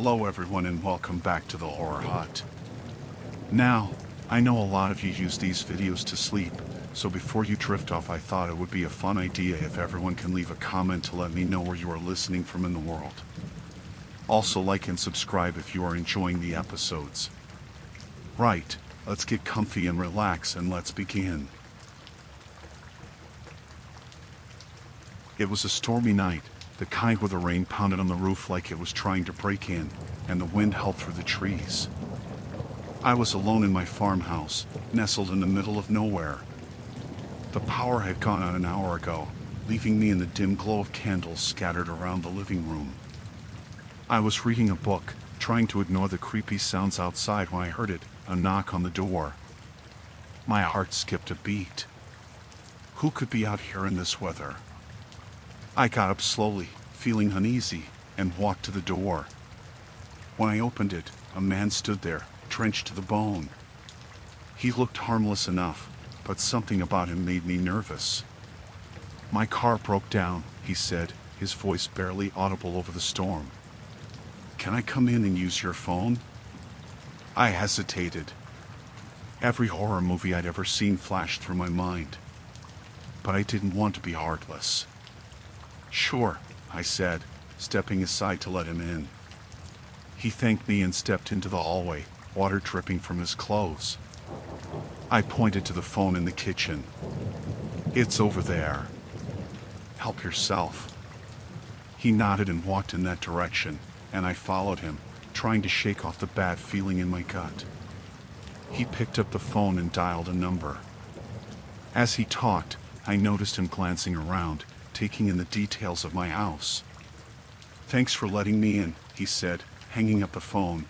Hello everyone and welcome back to the Horror Hut. Now, I know a lot of you use these videos to sleep, so before you drift off I thought it would be a fun idea if everyone can leave a comment to let me know where you are listening from in the world. Also like and subscribe if you are enjoying the episodes. Right, let's get comfy and relax and let's begin. It was a stormy night, the kind where the rain pounded on the roof like it was trying to break in, and the wind howled through the trees. I was alone in my farmhouse, nestled in the middle of nowhere. The power had gone out an hour ago, leaving me in the dim glow of candles scattered around the living room. I was reading a book, trying to ignore the creepy sounds outside when I heard it, a knock on the door. My heart skipped a beat. Who could be out here in this weather? I got up slowly, feeling uneasy, and walked to the door. When I opened it, a man stood there, drenched to the bone. He looked harmless enough, but something about him made me nervous. "My car broke down," he said, his voice barely audible over the storm. "Can I come in and use your phone?" I hesitated. Every horror movie I'd ever seen flashed through my mind. But I didn't want to be heartless. "Sure," I said, stepping aside to let him in. He thanked me and stepped into the hallway, water dripping from his clothes. I pointed to the phone in the kitchen. "It's over there. Help yourself." He nodded and walked in that direction, and I followed him, trying to shake off the bad feeling in my gut. He picked up the phone and dialed a number. As he talked, I noticed him glancing around, taking in the details of my house. "Thanks for letting me in," he said, hanging up the phone.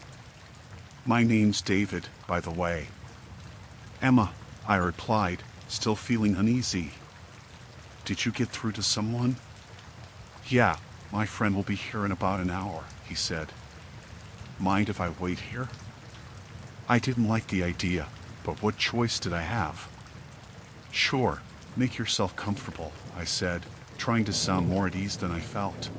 "My name's David, by the way." "Emma," I replied, still feeling uneasy. "Did you get through to someone?" "Yeah, my friend will be here in about an hour," he said. "Mind if I wait here?" I didn't like the idea, but what choice did I have? "Sure, make yourself comfortable," I said, trying to sound more at ease than I felt.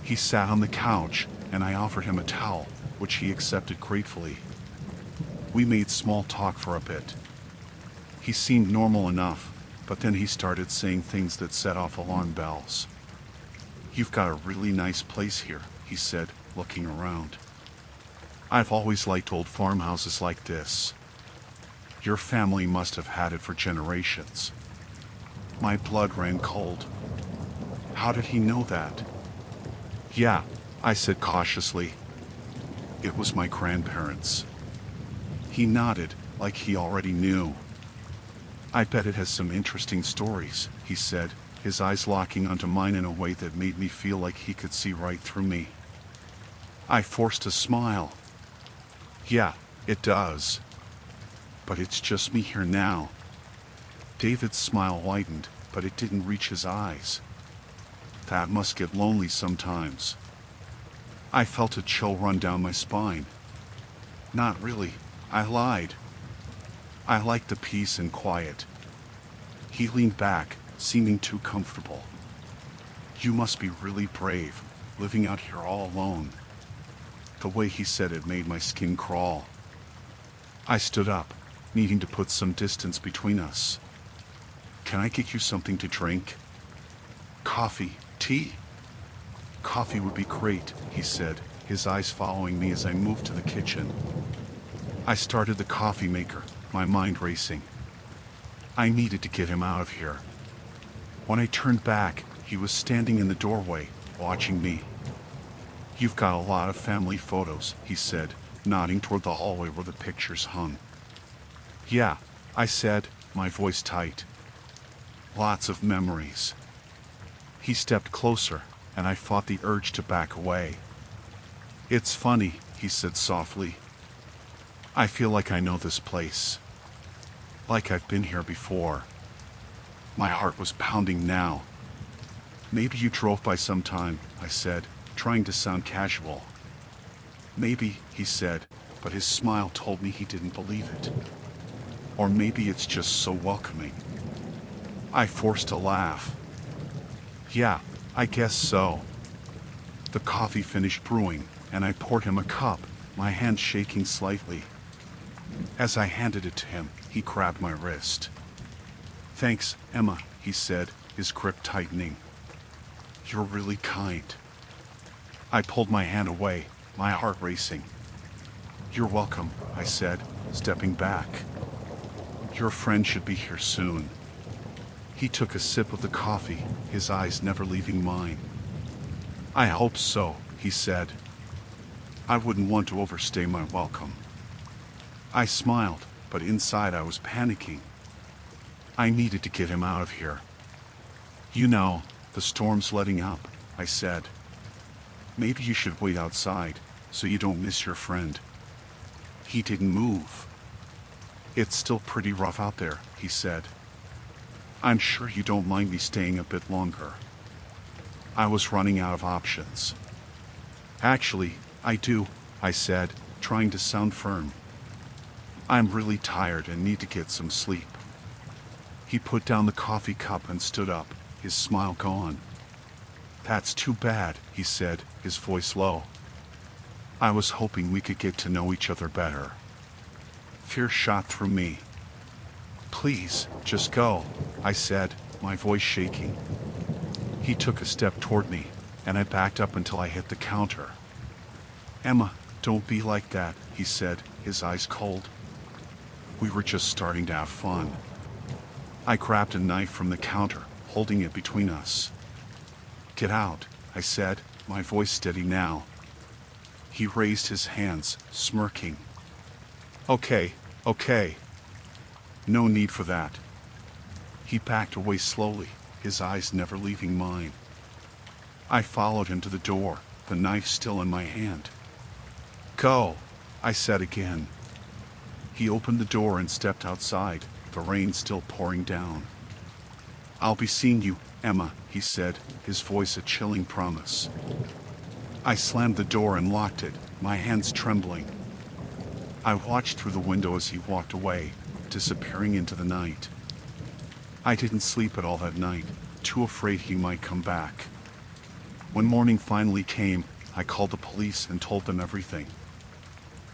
He sat on the couch, and I offered him a towel, which he accepted gratefully. We made small talk for a bit. He seemed normal enough, but then he started saying things that set off alarm bells. "You've got a really nice place here," he said, looking around. "I've always liked old farmhouses like this. Your family must have had it for generations." My blood ran cold. How did he know that? "Yeah," I said cautiously. "It was my grandparents." He nodded, like he already knew. "I bet it has some interesting stories," he said, his eyes locking onto mine in a way that made me feel like he could see right through me. I forced a smile. "Yeah, it does. But it's just me here now." David's smile widened, but it didn't reach his eyes. "That must get lonely sometimes." I felt a chill run down my spine. "Not really," I lied. "I like the peace and quiet." He leaned back, seeming too comfortable. "You must be really brave, living out here all alone." The way he said it made my skin crawl. I stood up, needing to put some distance between us. "Can I get you something to drink?" "Coffee, tea?" "Coffee would be great," he said, his eyes following me as I moved to the kitchen. I started the coffee maker, my mind racing. I needed to get him out of here. When I turned back, he was standing in the doorway, watching me. "You've got a lot of family photos," he said, nodding toward the hallway where the pictures hung. "Yeah," I said, my voice tight. "Lots of memories." He stepped closer, and I fought the urge to back away. "It's funny," he said softly. "I feel like I know this place. Like I've been here before." My heart was pounding now. "Maybe you drove by sometime," I said, trying to sound casual. "Maybe," he said, but his smile told me he didn't believe it. "Or maybe it's just so welcoming." I forced a laugh. "Yeah, I guess so." The coffee finished brewing, and I poured him a cup, my hand shaking slightly. As I handed it to him, he grabbed my wrist. "Thanks, Emma," he said, his grip tightening. "You're really kind." I pulled my hand away, my heart racing. "You're welcome," I said, stepping back. "Your friend should be here soon." He took a sip of the coffee, his eyes never leaving mine. "I hope so," he said. "I wouldn't want to overstay my welcome." I smiled, but inside I was panicking. I needed to get him out of here. "You know, the storm's letting up," I said. "Maybe you should wait outside, so you don't miss your friend." He didn't move. "It's still pretty rough out there," he said. "I'm sure you don't mind me staying a bit longer." I was running out of options. "Actually, I do," I said, trying to sound firm. "I'm really tired and need to get some sleep." He put down the coffee cup and stood up, his smile gone. "That's too bad," he said, his voice low. "I was hoping we could get to know each other better." Fear shot through me. "Please, just go," I said, my voice shaking. He took a step toward me, and I backed up until I hit the counter. "Emma, don't be like that," he said, his eyes cold. "We were just starting to have fun." I grabbed a knife from the counter, holding it between us. "Get out," I said, my voice steady now. He raised his hands, smirking. Okay. No need for that." He backed away slowly, his eyes never leaving mine. I followed him to the door, the knife still in my hand. "Go," I said again. He opened the door and stepped outside, the rain still pouring down. "I'll be seeing you, Emma," he said, his voice a chilling promise. I slammed the door and locked it, my hands trembling. I watched through the window as he walked away, disappearing into the night. I didn't sleep at all that night, too afraid he might come back. When morning finally came, I called the police and told them everything.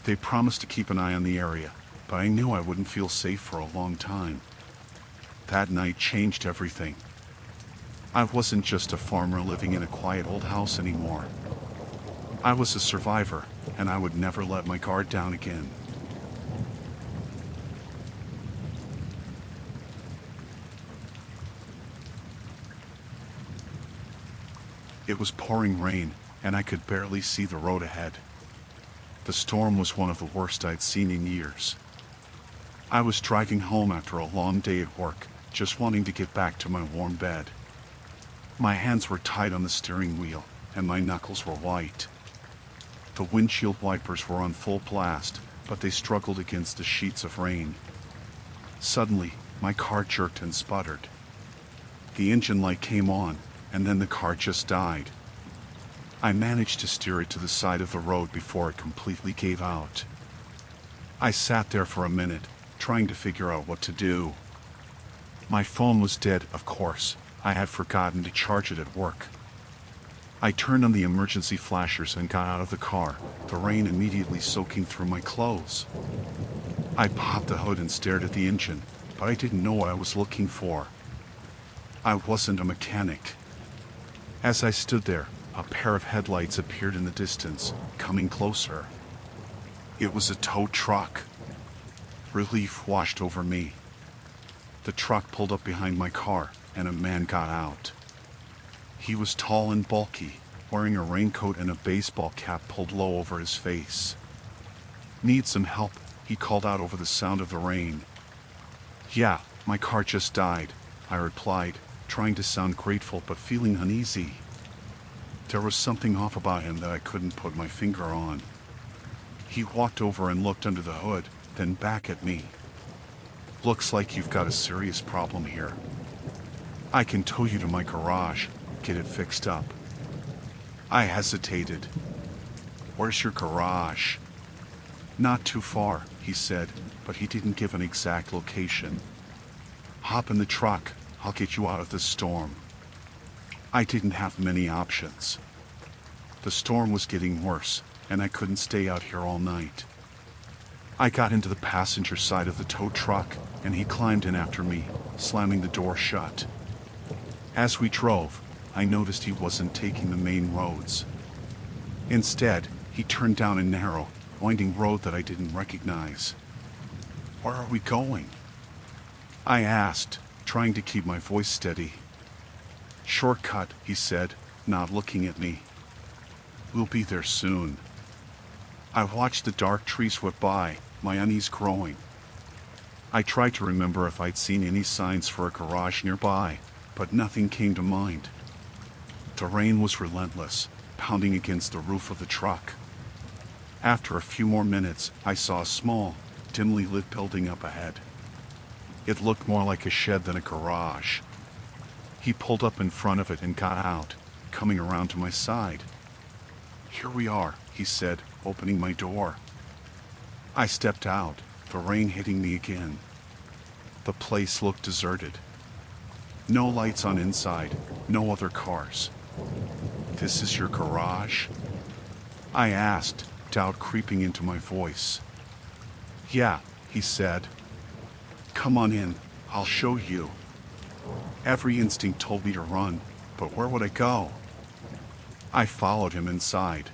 They promised to keep an eye on the area, but I knew I wouldn't feel safe for a long time. That night changed everything. I wasn't just a farmer living in a quiet old house anymore. I was a survivor, and I would never let my guard down again. It was pouring rain, and I could barely see the road ahead. The storm was one of the worst I'd seen in years. I was driving home after a long day at work, just wanting to get back to my warm bed. My hands were tight on the steering wheel, and my knuckles were white. The windshield wipers were on full blast, but they struggled against the sheets of rain. Suddenly, my car jerked and sputtered. The engine light came on, and then the car just died. I managed to steer it to the side of the road before it completely gave out. I sat there for a minute, trying to figure out what to do. My phone was dead, of course. I had forgotten to charge it at work. I turned on the emergency flashers and got out of the car, the rain immediately soaking through my clothes. I popped the hood and stared at the engine, but I didn't know what I was looking for. I wasn't a mechanic. As I stood there, a pair of headlights appeared in the distance, coming closer. It was a tow truck. Relief washed over me. The truck pulled up behind my car, and a man got out. He was tall and bulky, wearing a raincoat and a baseball cap pulled low over his face. "Need some help?" he called out over the sound of the rain. "Yeah, my car just died," I replied, trying to sound grateful but feeling uneasy. There was something off about him that I couldn't put my finger on. He walked over and looked under the hood, then back at me. "Looks like you've got a serious problem here. I can tow you to my garage, get it fixed up." I hesitated. "Where's your garage?" "Not too far," he said, but he didn't give an exact location. "Hop in the truck, I'll get you out of this storm." I didn't have many options. The storm was getting worse, and I couldn't stay out here all night. I got into the passenger side of the tow truck, and he climbed in after me, slamming the door shut. As we drove, I noticed he wasn't taking the main roads. Instead, he turned down a narrow, winding road that I didn't recognize. "Where are we going?" I asked, trying to keep my voice steady. "Shortcut," he said, not looking at me. "We'll be there soon." I watched the dark trees whip by, my unease growing. I tried to remember if I'd seen any signs for a garage nearby, but nothing came to mind. The rain was relentless, pounding against the roof of the truck. After a few more minutes, I saw a small, dimly lit building up ahead. It looked more like a shed than a garage. He pulled up in front of it and got out, coming around to my side. "Here we are," he said, opening my door. I stepped out, the rain hitting me again. The place looked deserted. No lights on inside, no other cars. "This is your garage?" I asked, doubt creeping into my voice. "Yeah," he said. "Come on in, I'll show you." Every instinct told me to run, but where would I go? I followed him inside.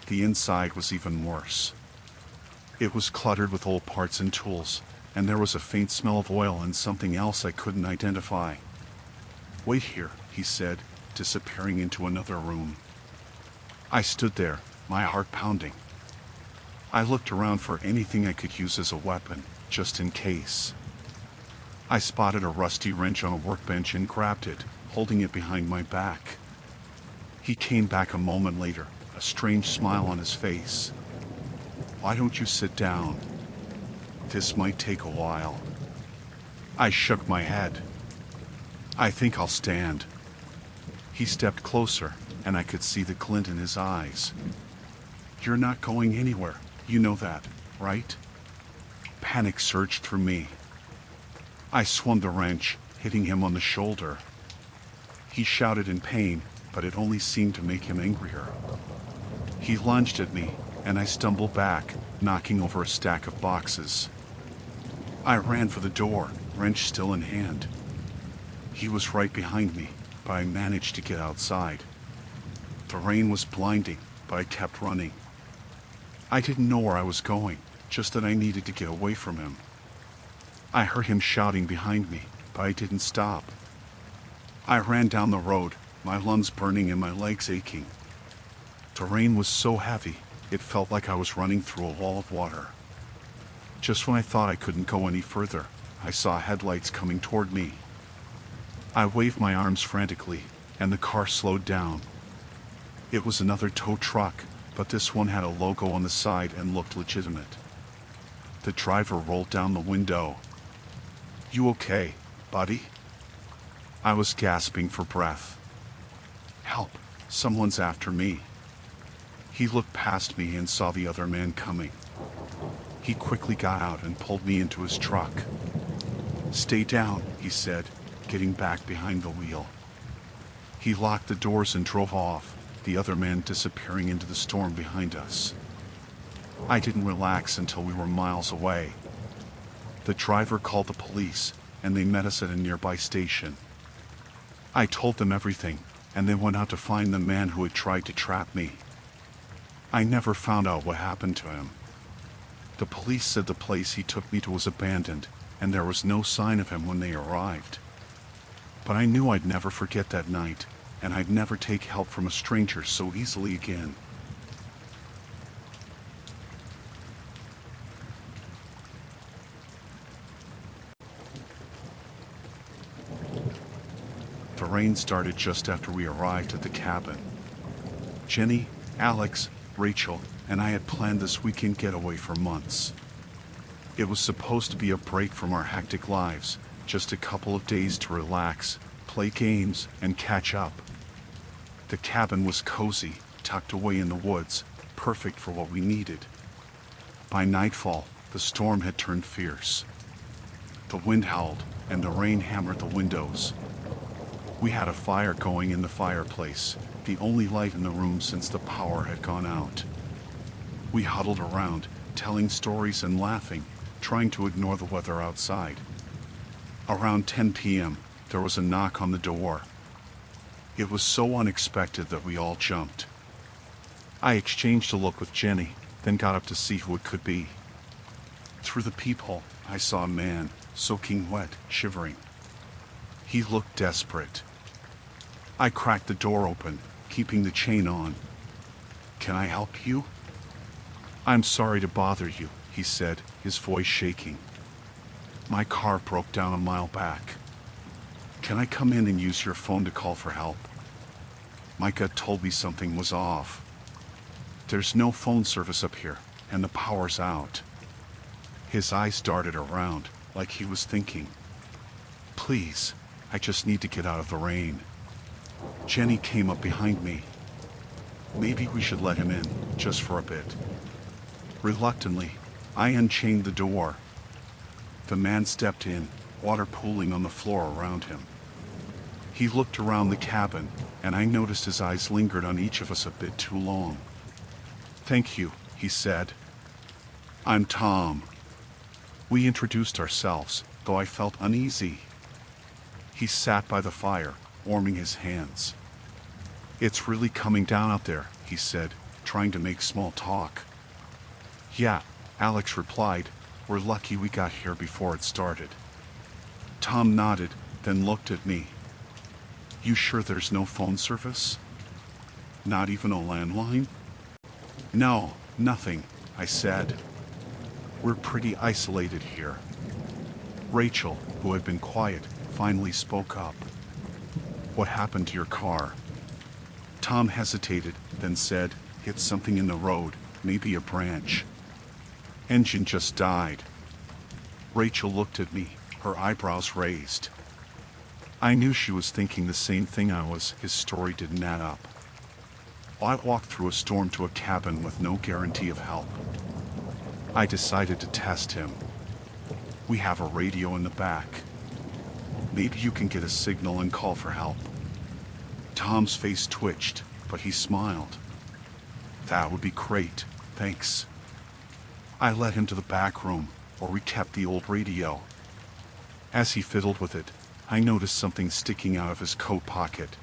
The inside was even worse. It was cluttered with old parts and tools, and there was a faint smell of oil and something else I couldn't identify. "Wait here," he said, disappearing into another room. I stood there, my heart pounding. I looked around for anything I could use as a weapon, just in case. I spotted a rusty wrench on a workbench and grabbed it, holding it behind my back. He came back a moment later, a strange smile on his face. "Why don't you sit down? This might take a while." I shook my head. "I think I'll stand." He stepped closer, and I could see the glint in his eyes. "You're not going anywhere, you know that, right?" Panic surged through me. I swung the wrench, hitting him on the shoulder. He shouted in pain, but it only seemed to make him angrier. He lunged at me, and I stumbled back, knocking over a stack of boxes. I ran for the door, wrench still in hand. He was right behind me, but I managed to get outside. The rain was blinding, but I kept running. I didn't know where I was going, just that I needed to get away from him. I heard him shouting behind me, but I didn't stop. I ran down the road, my lungs burning and my legs aching. The rain was so heavy, it felt like I was running through a wall of water. Just when I thought I couldn't go any further, I saw headlights coming toward me. I waved my arms frantically, and the car slowed down. It was another tow truck, but this one had a logo on the side and looked legitimate. The driver rolled down the window. "You okay, buddy?" I was gasping for breath. "Help, someone's after me." He looked past me and saw the other man coming. He quickly got out and pulled me into his truck. "Stay down," he said, getting back behind the wheel. He locked the doors and drove off, the other man disappearing into the storm behind us. I didn't relax until we were miles away. The driver called the police, and they met us at a nearby station. I told them everything, and they went out to find the man who had tried to trap me. I never found out what happened to him. The police said the place he took me to was abandoned, and there was no sign of him when they arrived. But I knew I'd never forget that night, and I'd never take help from a stranger so easily again. The rain started just after we arrived at the cabin. Jenny, Alex, Rachel, and I had planned this weekend getaway for months. It was supposed to be a break from our hectic lives, just a couple of days to relax, play games, and catch up. The cabin was cozy, tucked away in the woods, perfect for what we needed. By nightfall, the storm had turned fierce. The wind howled, and the rain hammered the windows. We had a fire going in the fireplace, the only light in the room since the power had gone out. We huddled around, telling stories and laughing, trying to ignore the weather outside. Around 10 p.m., there was a knock on the door. It was so unexpected that we all jumped. I exchanged a look with Jenny, then got up to see who it could be. Through the peephole, I saw a man, soaking wet, shivering. He looked desperate. I cracked the door open, keeping the chain on. "Can I help you?" "I'm sorry to bother you," he said, his voice shaking. "My car broke down a mile back. Can I come in and use your phone to call for help?" My gut told me something was off. There's no phone service up here, and the power's out. His eyes darted around, like he was thinking. "Please, I just need to get out of the rain." Jenny came up behind me. "Maybe we should let him in, just for a bit." Reluctantly, I unchained the door. The man stepped in, water pooling on the floor around him. He looked around the cabin, and I noticed his eyes lingered on each of us a bit too long. "Thank you," he said. "I'm Tom." We introduced ourselves, though I felt uneasy. He sat by the fire, warming his hands. "It's really coming down out there," he said, trying to make small talk. "Yeah," Alex replied. "We're lucky we got here before it started." Tom nodded, then looked at me. "You sure there's no phone service? Not even a landline?" "No, nothing," I said. "We're pretty isolated here." Rachel, who had been quiet, finally spoke up. "What happened to your car?" Tom hesitated, then said, "Hit something in the road, maybe a branch. Engine just died." Rachel looked at me, her eyebrows raised. I knew she was thinking the same thing I was. His story didn't add up. I walked through a storm to a cabin with no guarantee of help. I decided to test him. "We have a radio in the back. Maybe you can get a signal and call for help." Tom's face twitched, but he smiled. "That would be great, thanks." I led him to the back room, where we kept the old radio. As he fiddled with it, I noticed something sticking out of his coat pocket.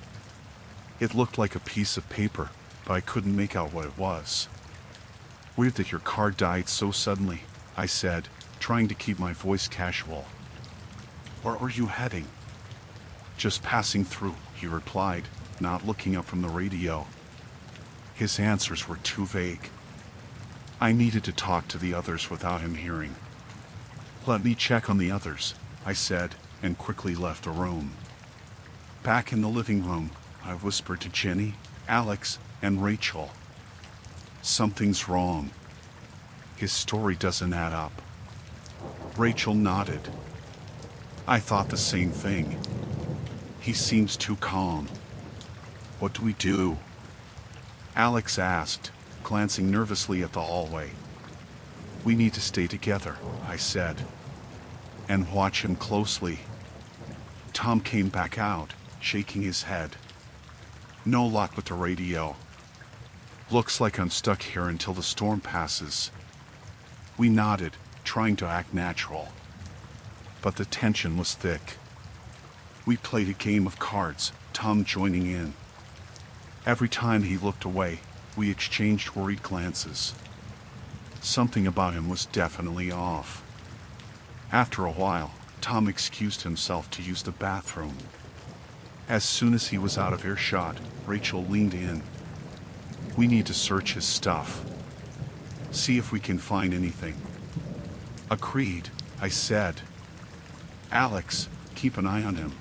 It looked like a piece of paper, but I couldn't make out what it was. "Weird that your car died so suddenly," I said, trying to keep my voice casual. "Where were you heading?" "Just passing through," he replied, not looking up from the radio. His answers were too vague. I needed to talk to the others without him hearing. "Let me check on the others," I said, and quickly left the room. Back in the living room, I whispered to Jenny, Alex, and Rachel. "Something's wrong. His story doesn't add up." Rachel nodded. I thought the same thing. He seems too calm. "What do we do?" Alex asked, glancing nervously at the hallway. "We need to stay together," I said, "and watch him closely." Tom came back out, shaking his head. "No luck with the radio. Looks like I'm stuck here until the storm passes." We nodded, trying to act natural. But the tension was thick. We played a game of cards, Tom joining in. Every time he looked away, we exchanged worried glances. Something about him was definitely off. After a while, Tom excused himself to use the bathroom. As soon as he was out of earshot, Rachel leaned in. "We need to search his stuff. See if we can find anything." "Agreed," I said. "Alex, keep an eye on him."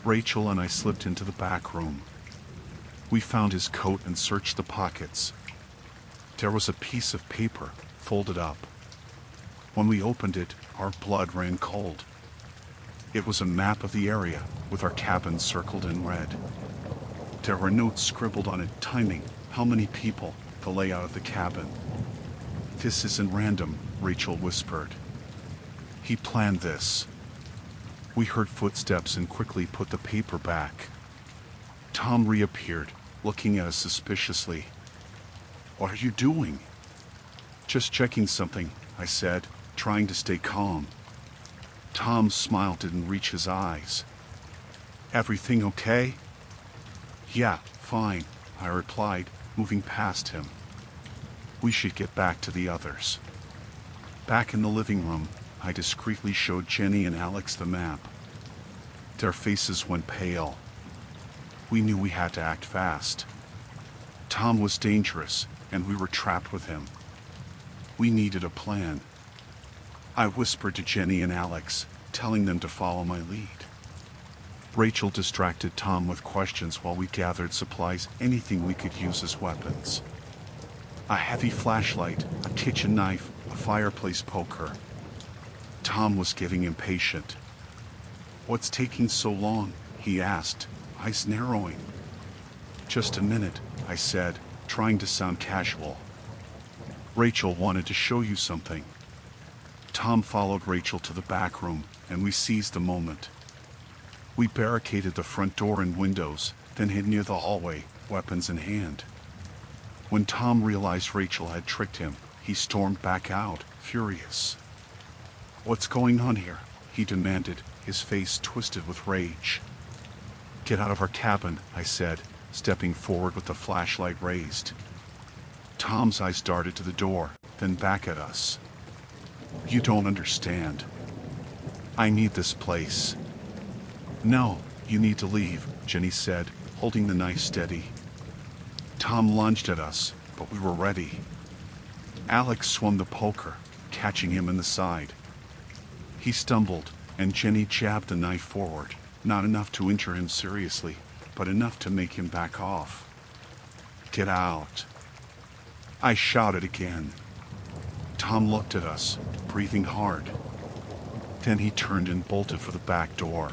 Rachel and I slipped into the back room. We found his coat and searched the pockets. There was a piece of paper, folded up. When we opened it, our blood ran cold. It was a map of the area, with our cabin circled in red. There were notes scribbled on it, timing, how many people, the layout of the cabin. "This isn't random," Rachel whispered. "He planned this." We heard footsteps and quickly put the paper back. Tom reappeared, looking at us suspiciously. "What are you doing?" Just checking something, I said, trying to stay calm. Tom's smile didn't reach his eyes. Everything okay? Yeah, fine, I replied, moving past him. We should get back to the others. Back in the living room, I discreetly showed Jenny and Alex the map. Their faces went pale. We knew we had to act fast. Tom was dangerous, and we were trapped with him. We needed a plan. I whispered to Jenny and Alex, telling them to follow my lead. Rachel distracted Tom with questions while we gathered supplies, anything we could use as weapons. A heavy flashlight, a kitchen knife, a fireplace poker. Tom was getting impatient. What's taking so long? He asked, eyes narrowing. Just a minute, I said, trying to sound casual. Rachel wanted to show you something. Tom followed Rachel to the back room, and we seized the moment. We barricaded the front door and windows, then hid near the hallway, weapons in hand. When Tom realized Rachel had tricked him, he stormed back out, furious. What's going on here? He demanded, his face twisted with rage. Get out of our cabin, I said, stepping forward with the flashlight raised. Tom's eyes darted to the door, then back at us. You don't understand. I need this place. No, you need to leave, Jenny said, holding the knife steady. Tom lunged at us, but we were ready. Alex swung the poker, catching him in the side. He stumbled, and Jenny jabbed the knife forward, not enough to injure him seriously, but enough to make him back off. Get out. I shouted again. Tom looked at us, breathing hard. Then he turned and bolted for the back door.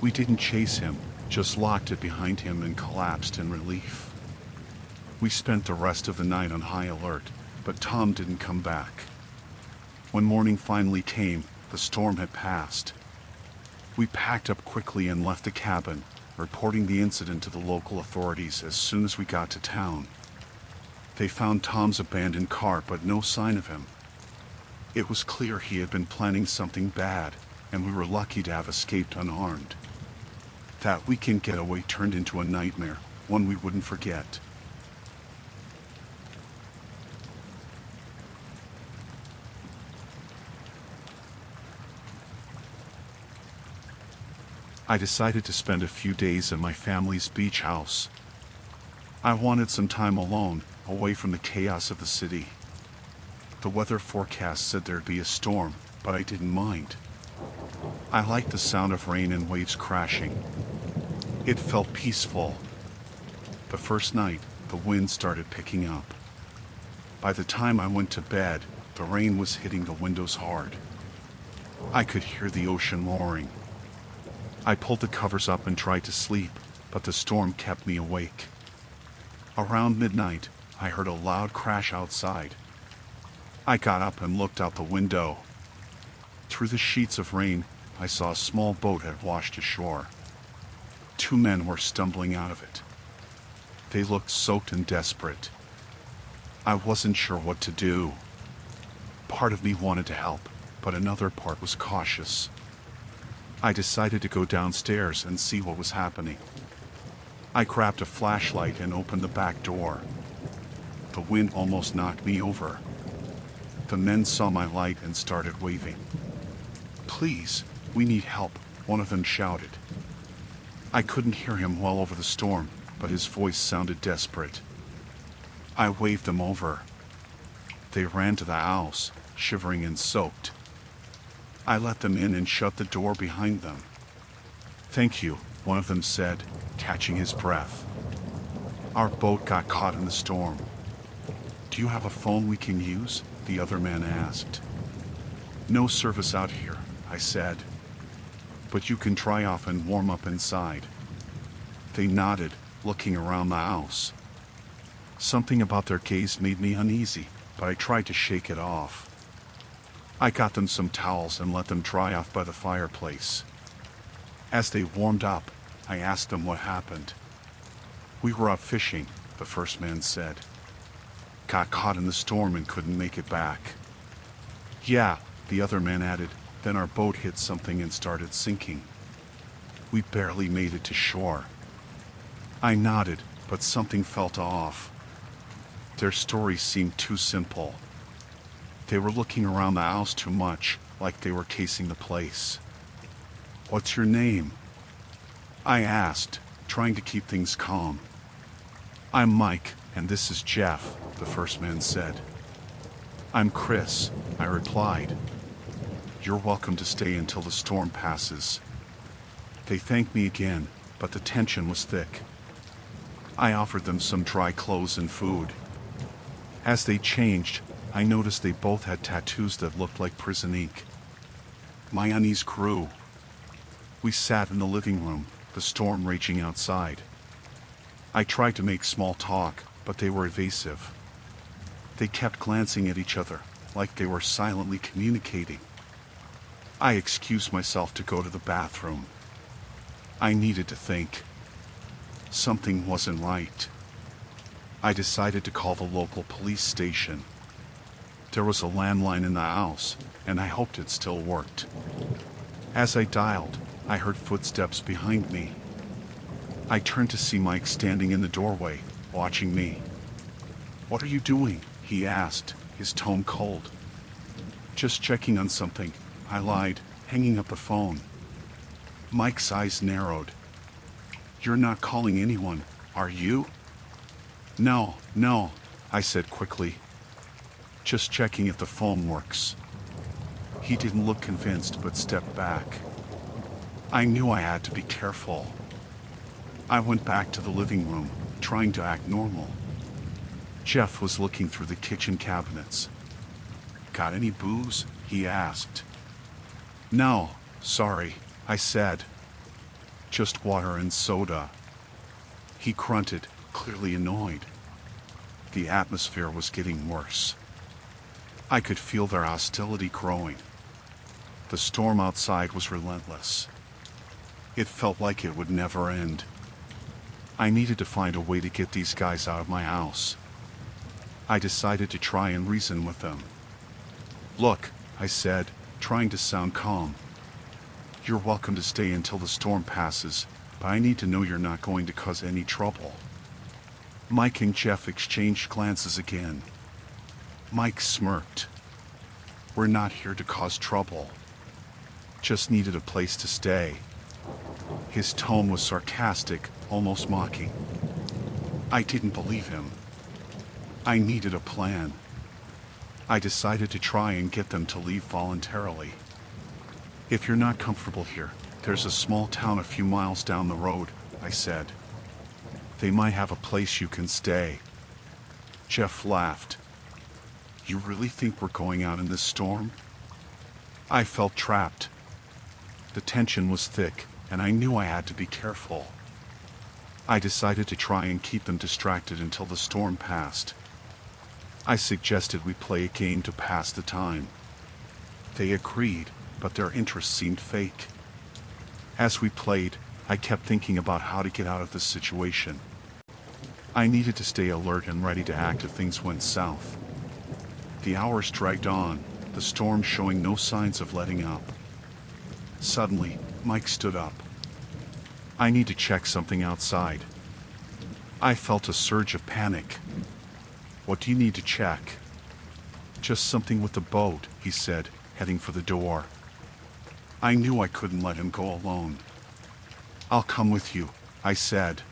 We didn't chase him, just locked it behind him and collapsed in relief. We spent the rest of the night on high alert, but Tom didn't come back. When morning finally came, the storm had passed. We packed up quickly and left the cabin, reporting the incident to the local authorities as soon as we got to town. They found Tom's abandoned car, but no sign of him. It was clear he had been planning something bad, and we were lucky to have escaped unharmed. That weekend getaway turned into a nightmare, one we wouldn't forget. I decided to spend a few days at my family's beach house. I wanted some time alone, away from the chaos of the city. The weather forecast said there'd be a storm, but I didn't mind. I liked the sound of rain and waves crashing. It felt peaceful. The first night, the wind started picking up. By the time I went to bed, the rain was hitting the windows hard. I could hear the ocean roaring. I pulled the covers up and tried to sleep, but the storm kept me awake. Around midnight, I heard a loud crash outside. I got up and looked out the window. Through the sheets of rain, I saw a small boat had washed ashore. 2 men were stumbling out of it. They looked soaked and desperate. I wasn't sure what to do. Part of me wanted to help, but another part was cautious. I decided to go downstairs and see what was happening. I grabbed a flashlight and opened the back door. The wind almost knocked me over. The men saw my light and started waving. Please, we need help, one of them shouted. I couldn't hear him well over the storm, but his voice sounded desperate. I waved them over. They ran to the house, shivering and soaked. I let them in and shut the door behind them. Thank you, one of them said, catching his breath. Our boat got caught in the storm. Do you have a phone we can use? The other man asked. No service out here, I said. But you can dry off and warm up inside. They nodded, looking around the house. Something about their gaze made me uneasy, but I tried to shake it off. I got them some towels and let them dry off by the fireplace. As they warmed up, I asked them what happened. We were out fishing, the first man said. Got caught in the storm and couldn't make it back. Yeah, the other man added, then our boat hit something and started sinking. We barely made it to shore. I nodded, but something felt off. Their stories seemed too simple. They were looking around the house too much, like they were casing the place. What's your name? I asked, trying to keep things calm. I'm Mike, and this is Jeff, the first man said. I'm Chris, I replied. You're welcome to stay until the storm passes. They thanked me again, but the tension was thick. I offered them some dry clothes and food. As they changed, I noticed they both had tattoos that looked like prison ink. My unease grew. We sat in the living room, the storm raging outside. I tried to make small talk, but they were evasive. They kept glancing at each other, like they were silently communicating. I excused myself to go to the bathroom. I needed to think. Something wasn't right. I decided to call the local police station. There was a landline in the house, and I hoped it still worked. As I dialed, I heard footsteps behind me. I turned to see Mike standing in the doorway, watching me. What are you doing? He asked, his tone cold. Just checking on something, I lied, hanging up the phone. Mike's eyes narrowed. You're not calling anyone, are you? No, I said quickly. Just checking if the phone works. He didn't look convinced but stepped back. I knew I had to be careful. I went back to the living room, trying to act normal. Jeff was looking through the kitchen cabinets. Got any booze? He asked. No, sorry, I said. Just water and soda. He grunted, clearly annoyed. The atmosphere was getting worse. I could feel their hostility growing. The storm outside was relentless. It felt like it would never end. I needed to find a way to get these guys out of my house. I decided to try and reason with them. Look, I said, trying to sound calm. You're welcome to stay until the storm passes, but I need to know you're not going to cause any trouble. Mike and Jeff exchanged glances again. Mike smirked. We're not here to cause trouble. Just needed a place to stay. His tone was sarcastic, almost mocking. I didn't believe him. I needed a plan. I decided to try and get them to leave voluntarily. If you're not comfortable here, there's a small town a few miles down the road, I said. They might have a place you can stay. Jeff laughed. You really think we're going out in this storm? I felt trapped. The tension was thick, and I knew I had to be careful. I decided to try and keep them distracted until the storm passed. I suggested we play a game to pass the time. They agreed, but their interest seemed fake. As we played, I kept thinking about how to get out of this situation. I needed to stay alert and ready to act if things went south. The hours dragged on, the storm showing no signs of letting up. Suddenly, Mike stood up. I need to check something outside. I felt a surge of panic. What do you need to check? Just something with the boat, he said, heading for the door. I knew I couldn't let him go alone. I'll come with you, I said.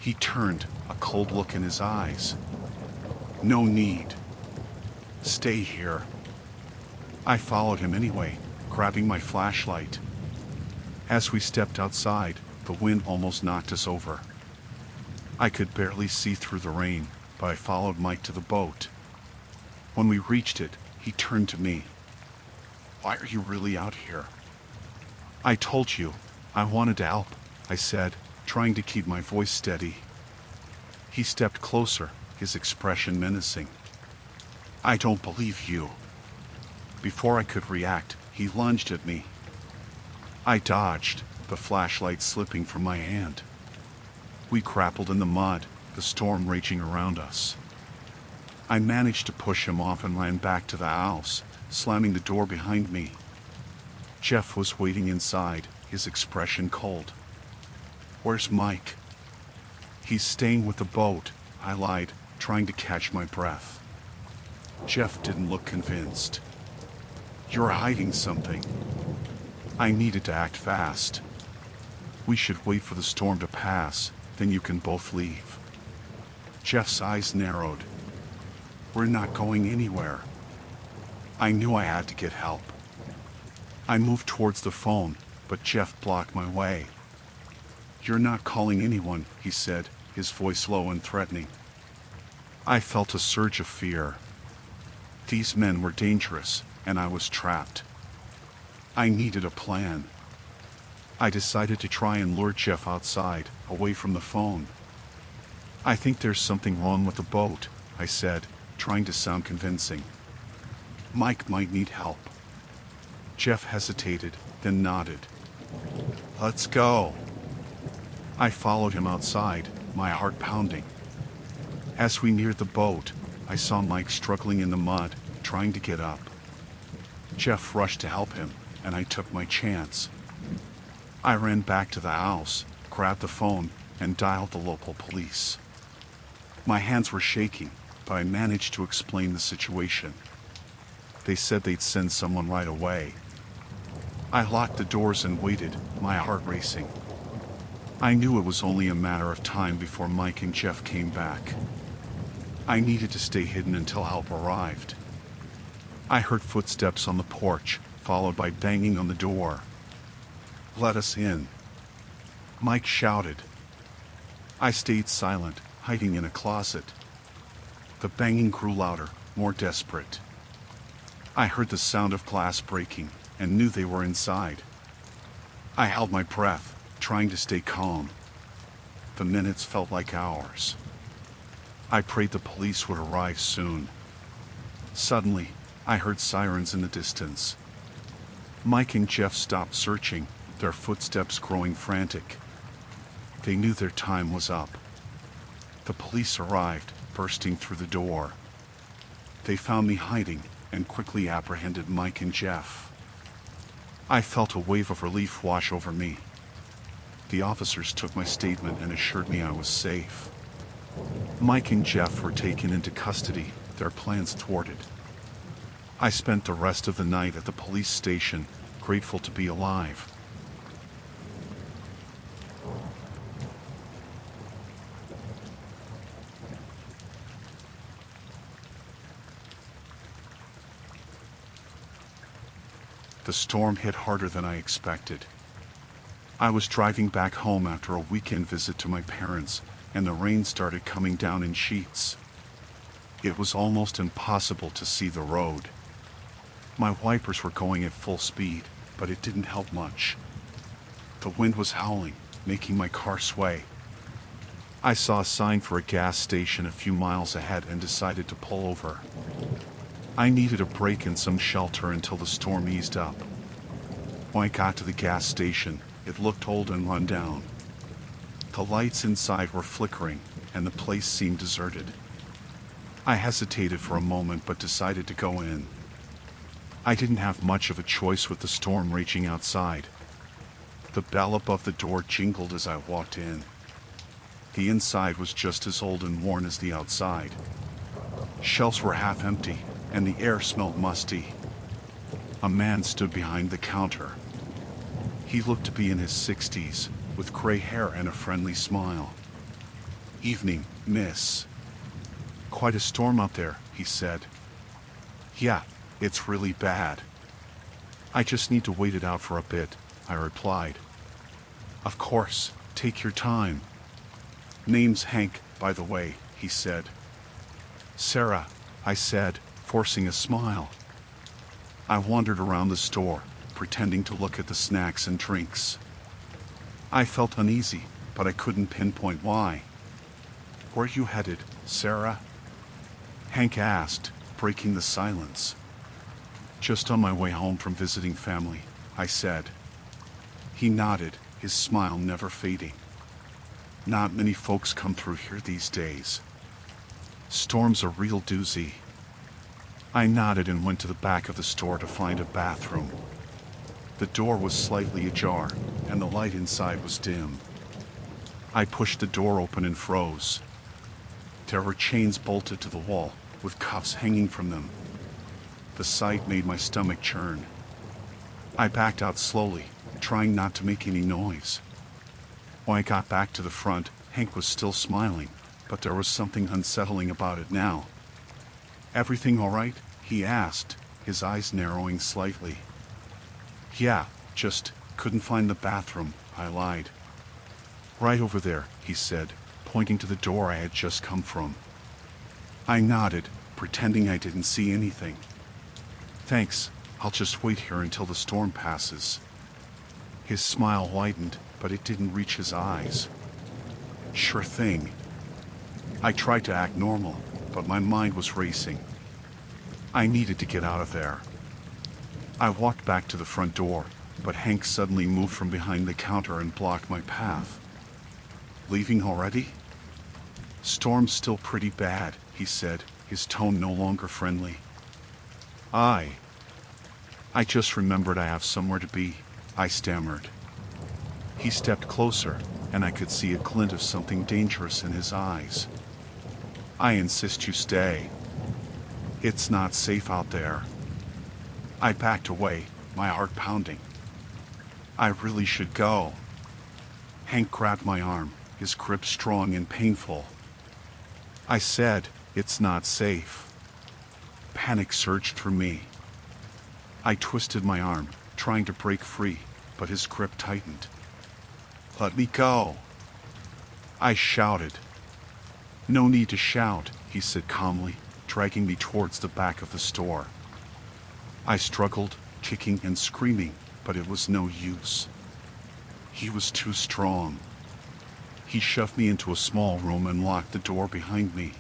He turned, a cold look in his eyes. No need. Stay here. I followed him anyway, grabbing my flashlight. As we stepped outside, the wind almost knocked us over. I could barely see through the rain, but I followed Mike to the boat. When we reached it, he turned to me. Why are you really out here? I told you, I wanted to help, I said, trying to keep my voice steady. He stepped closer, his expression menacing. I don't believe you. Before I could react, he lunged at me. I dodged, the flashlight slipping from my hand. We grappled in the mud, the storm raging around us. I managed to push him off and ran back to the house, slamming the door behind me. Jeff was waiting inside, his expression cold. "Where's Mike?" "He's staying with the boat," I lied, trying to catch my breath. Jeff didn't look convinced. "You're hiding something." I needed to act fast. "We should wait for the storm to pass, then you can both leave." Jeff's eyes narrowed. "We're not going anywhere." I knew I had to get help. I moved towards the phone, but Jeff blocked my way. "You're not calling anyone," he said, his voice low and threatening. I felt a surge of fear. These men were dangerous, and I was trapped. I needed a plan. I decided to try and lure Jeff outside, away from the phone. "I think there's something wrong with the boat," I said, trying to sound convincing. "Mike might need help." Jeff hesitated, then nodded. "Let's go." I followed him outside, my heart pounding. As we neared the boat, I saw Mike struggling in the mud, trying to get up. Jeff rushed to help him, and I took my chance. I ran back to the house, grabbed the phone, and dialed the local police. My hands were shaking, but I managed to explain the situation. They said they'd send someone right away. I locked the doors and waited, my heart racing. I knew it was only a matter of time before Mike and Jeff came back. I needed to stay hidden until help arrived. I heard footsteps on the porch, followed by banging on the door. "Let us in," Mike shouted. I stayed silent, hiding in a closet. The banging grew louder, more desperate. I heard the sound of glass breaking and knew they were inside. I held my breath, trying to stay calm. The minutes felt like hours. I prayed the police would arrive soon. Suddenly, I heard sirens in the distance. Mike and Jeff stopped searching, their footsteps growing frantic. They knew their time was up. The police arrived, bursting through the door. They found me hiding and quickly apprehended Mike and Jeff. I felt a wave of relief wash over me. The officers took my statement and assured me I was safe. Mike and Jeff were taken into custody, their plans thwarted. I spent the rest of the night at the police station, grateful to be alive. The storm hit harder than I expected. I was driving back home after a weekend visit to my parents, and the rain started coming down in sheets. It was almost impossible to see the road. My wipers were going at full speed, but it didn't help much. The wind was howling, making my car sway. I saw a sign for a gas station a few miles ahead and decided to pull over. I needed a break and some shelter until the storm eased up. When I got to the gas station, it looked old and run down. The lights inside were flickering, and the place seemed deserted. I hesitated for a moment but decided to go in. I didn't have much of a choice with the storm raging outside. The bell above the door jingled as I walked in. The inside was just as old and worn as the outside. Shelves were half empty, and the air smelled musty. A man stood behind the counter. He looked to be in his 60s, with gray hair and a friendly smile. "Evening, miss." "Quite a storm out there," he said. "Yeah, it's really bad." "I just need to wait it out for a bit," I replied. "Of course, take your time." "Name's Hank, by the way," he said. "Sarah," I said, forcing a smile. I wandered around the store, pretending to look at the snacks and drinks. I felt uneasy, but I couldn't pinpoint why. "Where you headed, Sarah?" Hank asked, breaking the silence. "Just on my way home from visiting family," I said. He nodded, his smile never fading. "Not many folks come through here these days." Storm's a real doozy. I nodded and went to the back of the store to find a bathroom. The door was slightly ajar, and the light inside was dim. I pushed the door open and froze. There were chains bolted to the wall, with cuffs hanging from them. The sight made my stomach churn. I backed out slowly, trying not to make any noise. When I got back to the front, Hank was still smiling, but there was something unsettling about it now. "Everything all right?" he asked, his eyes narrowing slightly. "Yeah, just couldn't find the bathroom," I lied. "Right over there," he said, pointing to the door I had just come from. I nodded, pretending I didn't see anything. "Thanks, I'll just wait here until the storm passes." His smile widened, but it didn't reach his eyes. "Sure thing." I tried to act normal, but my mind was racing. I needed to get out of there. I walked back to the front door, but Hank suddenly moved from behind the counter and blocked my path. "Leaving already?" "Storm's still pretty bad," he said, his tone no longer friendly. I just remembered I have somewhere to be," I stammered. He stepped closer, and I could see a glint of something dangerous in his eyes. "I insist you stay. It's not safe out there." I backed away, my heart pounding. "I really should go." Hank grabbed my arm, his grip strong and painful. I said, "It's not safe." Panic surged through me. I twisted my arm, trying to break free, but his grip tightened. "Let me go!" I shouted. "No need to shout," he said calmly, dragging me towards the back of the store. I struggled, kicking and screaming, but it was no use. He was too strong. He shoved me into a small room and locked the door behind me.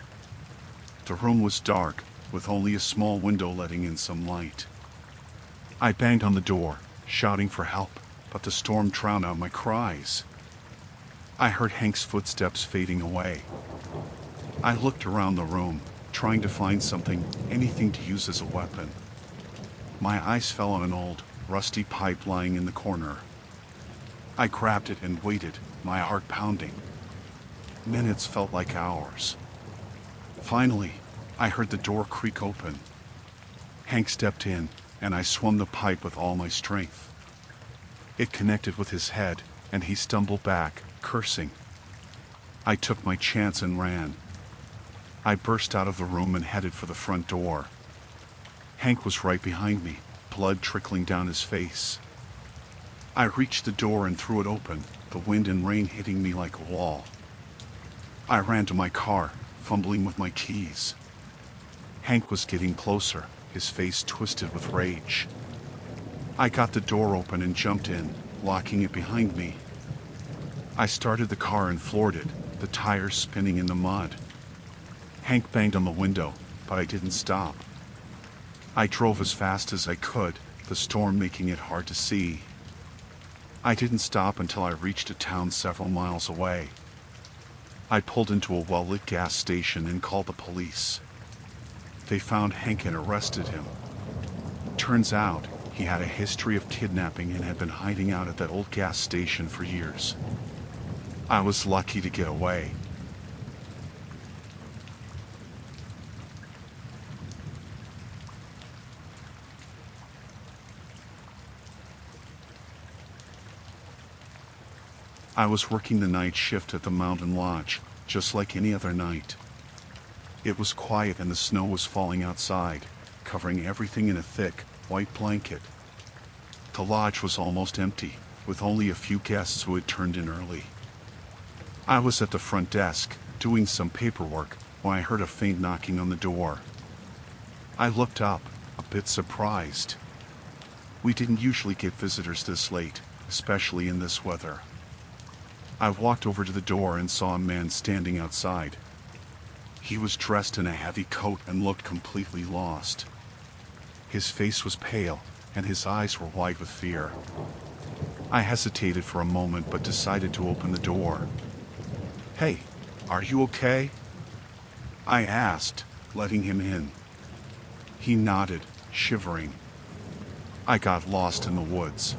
The room was dark, with only a small window letting in some light. I banged on the door, shouting for help, but the storm drowned out my cries. I heard Hank's footsteps fading away. I looked around the room, trying to find something, anything to use as a weapon. My eyes fell on an old, rusty pipe lying in the corner. I grabbed it and waited, my heart pounding. Minutes felt like hours. Finally, I heard the door creak open. Hank stepped in, and I swung the pipe with all my strength. It connected with his head, and he stumbled back, cursing. I took my chance and ran. I burst out of the room and headed for the front door. Hank was right behind me, blood trickling down his face. I reached the door and threw it open, the wind and rain hitting me like a wall. I ran to my car, fumbling with my keys. Hank was getting closer, his face twisted with rage. I got the door open and jumped in, locking it behind me. I started the car and floored it, the tires spinning in the mud. Hank banged on the window, but I didn't stop. I drove as fast as I could, the storm making it hard to see. I didn't stop until I reached a town several miles away. I pulled into a well-lit gas station and called the police. They found Hank and arrested him. Turns out, he had a history of kidnapping and had been hiding out at that old gas station for years. I was lucky to get away. I was working the night shift at the mountain lodge, just like any other night. It was quiet and the snow was falling outside, covering everything in a thick, white blanket. The lodge was almost empty, with only a few guests who had turned in early. I was at the front desk, doing some paperwork, when I heard a faint knocking on the door. I looked up, a bit surprised. We didn't usually get visitors this late, especially in this weather. I walked over to the door and saw a man standing outside. He was dressed in a heavy coat and looked completely lost. His face was pale, and his eyes were wide with fear. I hesitated for a moment but decided to open the door. "Hey, are you okay?" I asked, letting him in. He nodded, shivering. I got lost in the woods.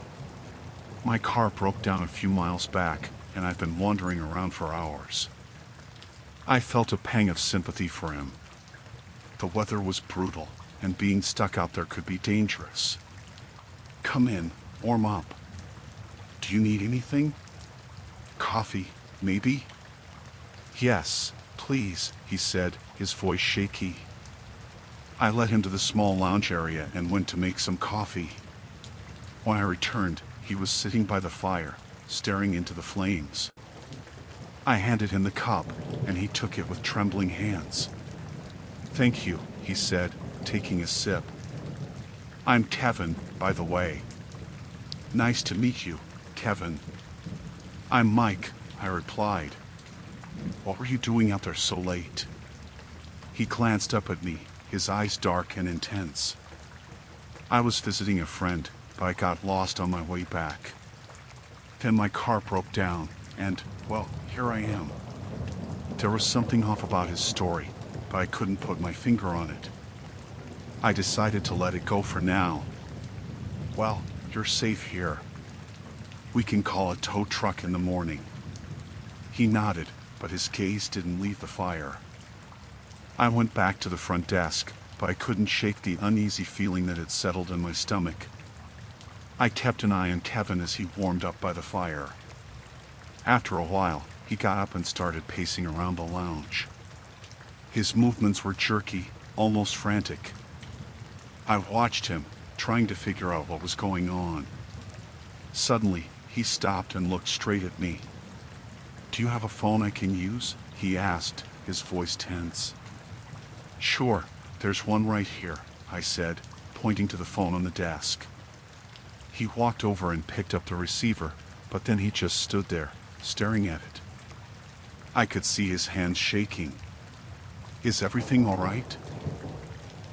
My car broke down a few miles back, and I've been wandering around for hours. I felt a pang of sympathy for him. The weather was brutal, and being stuck out there could be dangerous. Come in, warm up. Do you need anything? Coffee, maybe? Yes, please, he said, his voice shaky. I led him to the small lounge area and went to make some coffee. When I returned, he was sitting by the fire, staring into the flames. I handed him the cup, and he took it with trembling hands. Thank you, he said, taking a sip. I'm Kevin, by the way. Nice to meet you, Kevin. I'm Mike, I replied. What were you doing out there so late? He glanced up at me, his eyes dark and intense. I was visiting a friend, but I got lost on my way back. Then my car broke down, and, well, here I am. There was something off about his story, but I couldn't put my finger on it. I decided to let it go for now. Well, you're safe here. We can call a tow truck in the morning. He nodded, but his gaze didn't leave the fire. I went back to the front desk, but I couldn't shake the uneasy feeling that had settled in my stomach. I kept an eye on Kevin as he warmed up by the fire. After a while, he got up and started pacing around the lounge. His movements were jerky, almost frantic. I watched him, trying to figure out what was going on. Suddenly, he stopped and looked straight at me. Do you have a phone I can use? He asked, his voice tense. Sure, there's one right here, I said, pointing to the phone on the desk. He walked over and picked up the receiver, but then he just stood there, staring at it. I could see his hands shaking. Is everything all right?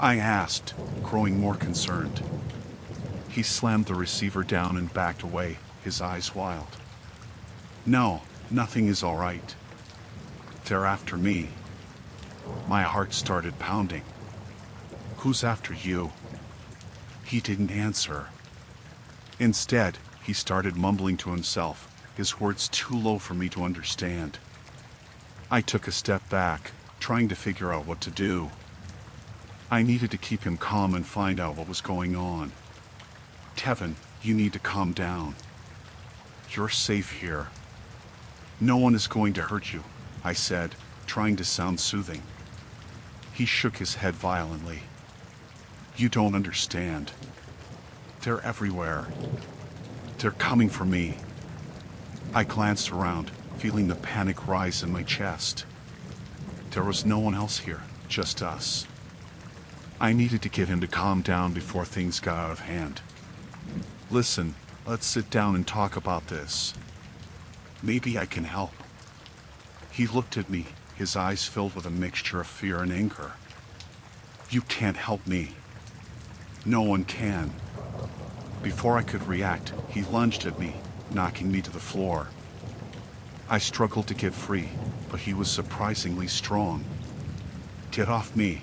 I asked, growing more concerned. He slammed the receiver down and backed away, his eyes wild. No, nothing is all right. They're after me. My heart started pounding. Who's after you? He didn't answer. Instead, he started mumbling to himself, his words too low for me to understand. I took a step back, trying to figure out what to do. I needed to keep him calm and find out what was going on. Kevin, you need to calm down. You're safe here. No one is going to hurt you, I said, trying to sound soothing. He shook his head violently. You don't understand. They're everywhere. They're coming for me. I glanced around, feeling the panic rise in my chest. There was no one else here, just us. I needed to get him to calm down before things got out of hand. Listen, let's sit down and talk about this. Maybe I can help. He looked at me, his eyes filled with a mixture of fear and anger. You can't help me. No one can. Before I could react, he lunged at me, knocking me to the floor. I struggled to get free, but he was surprisingly strong. Get off me.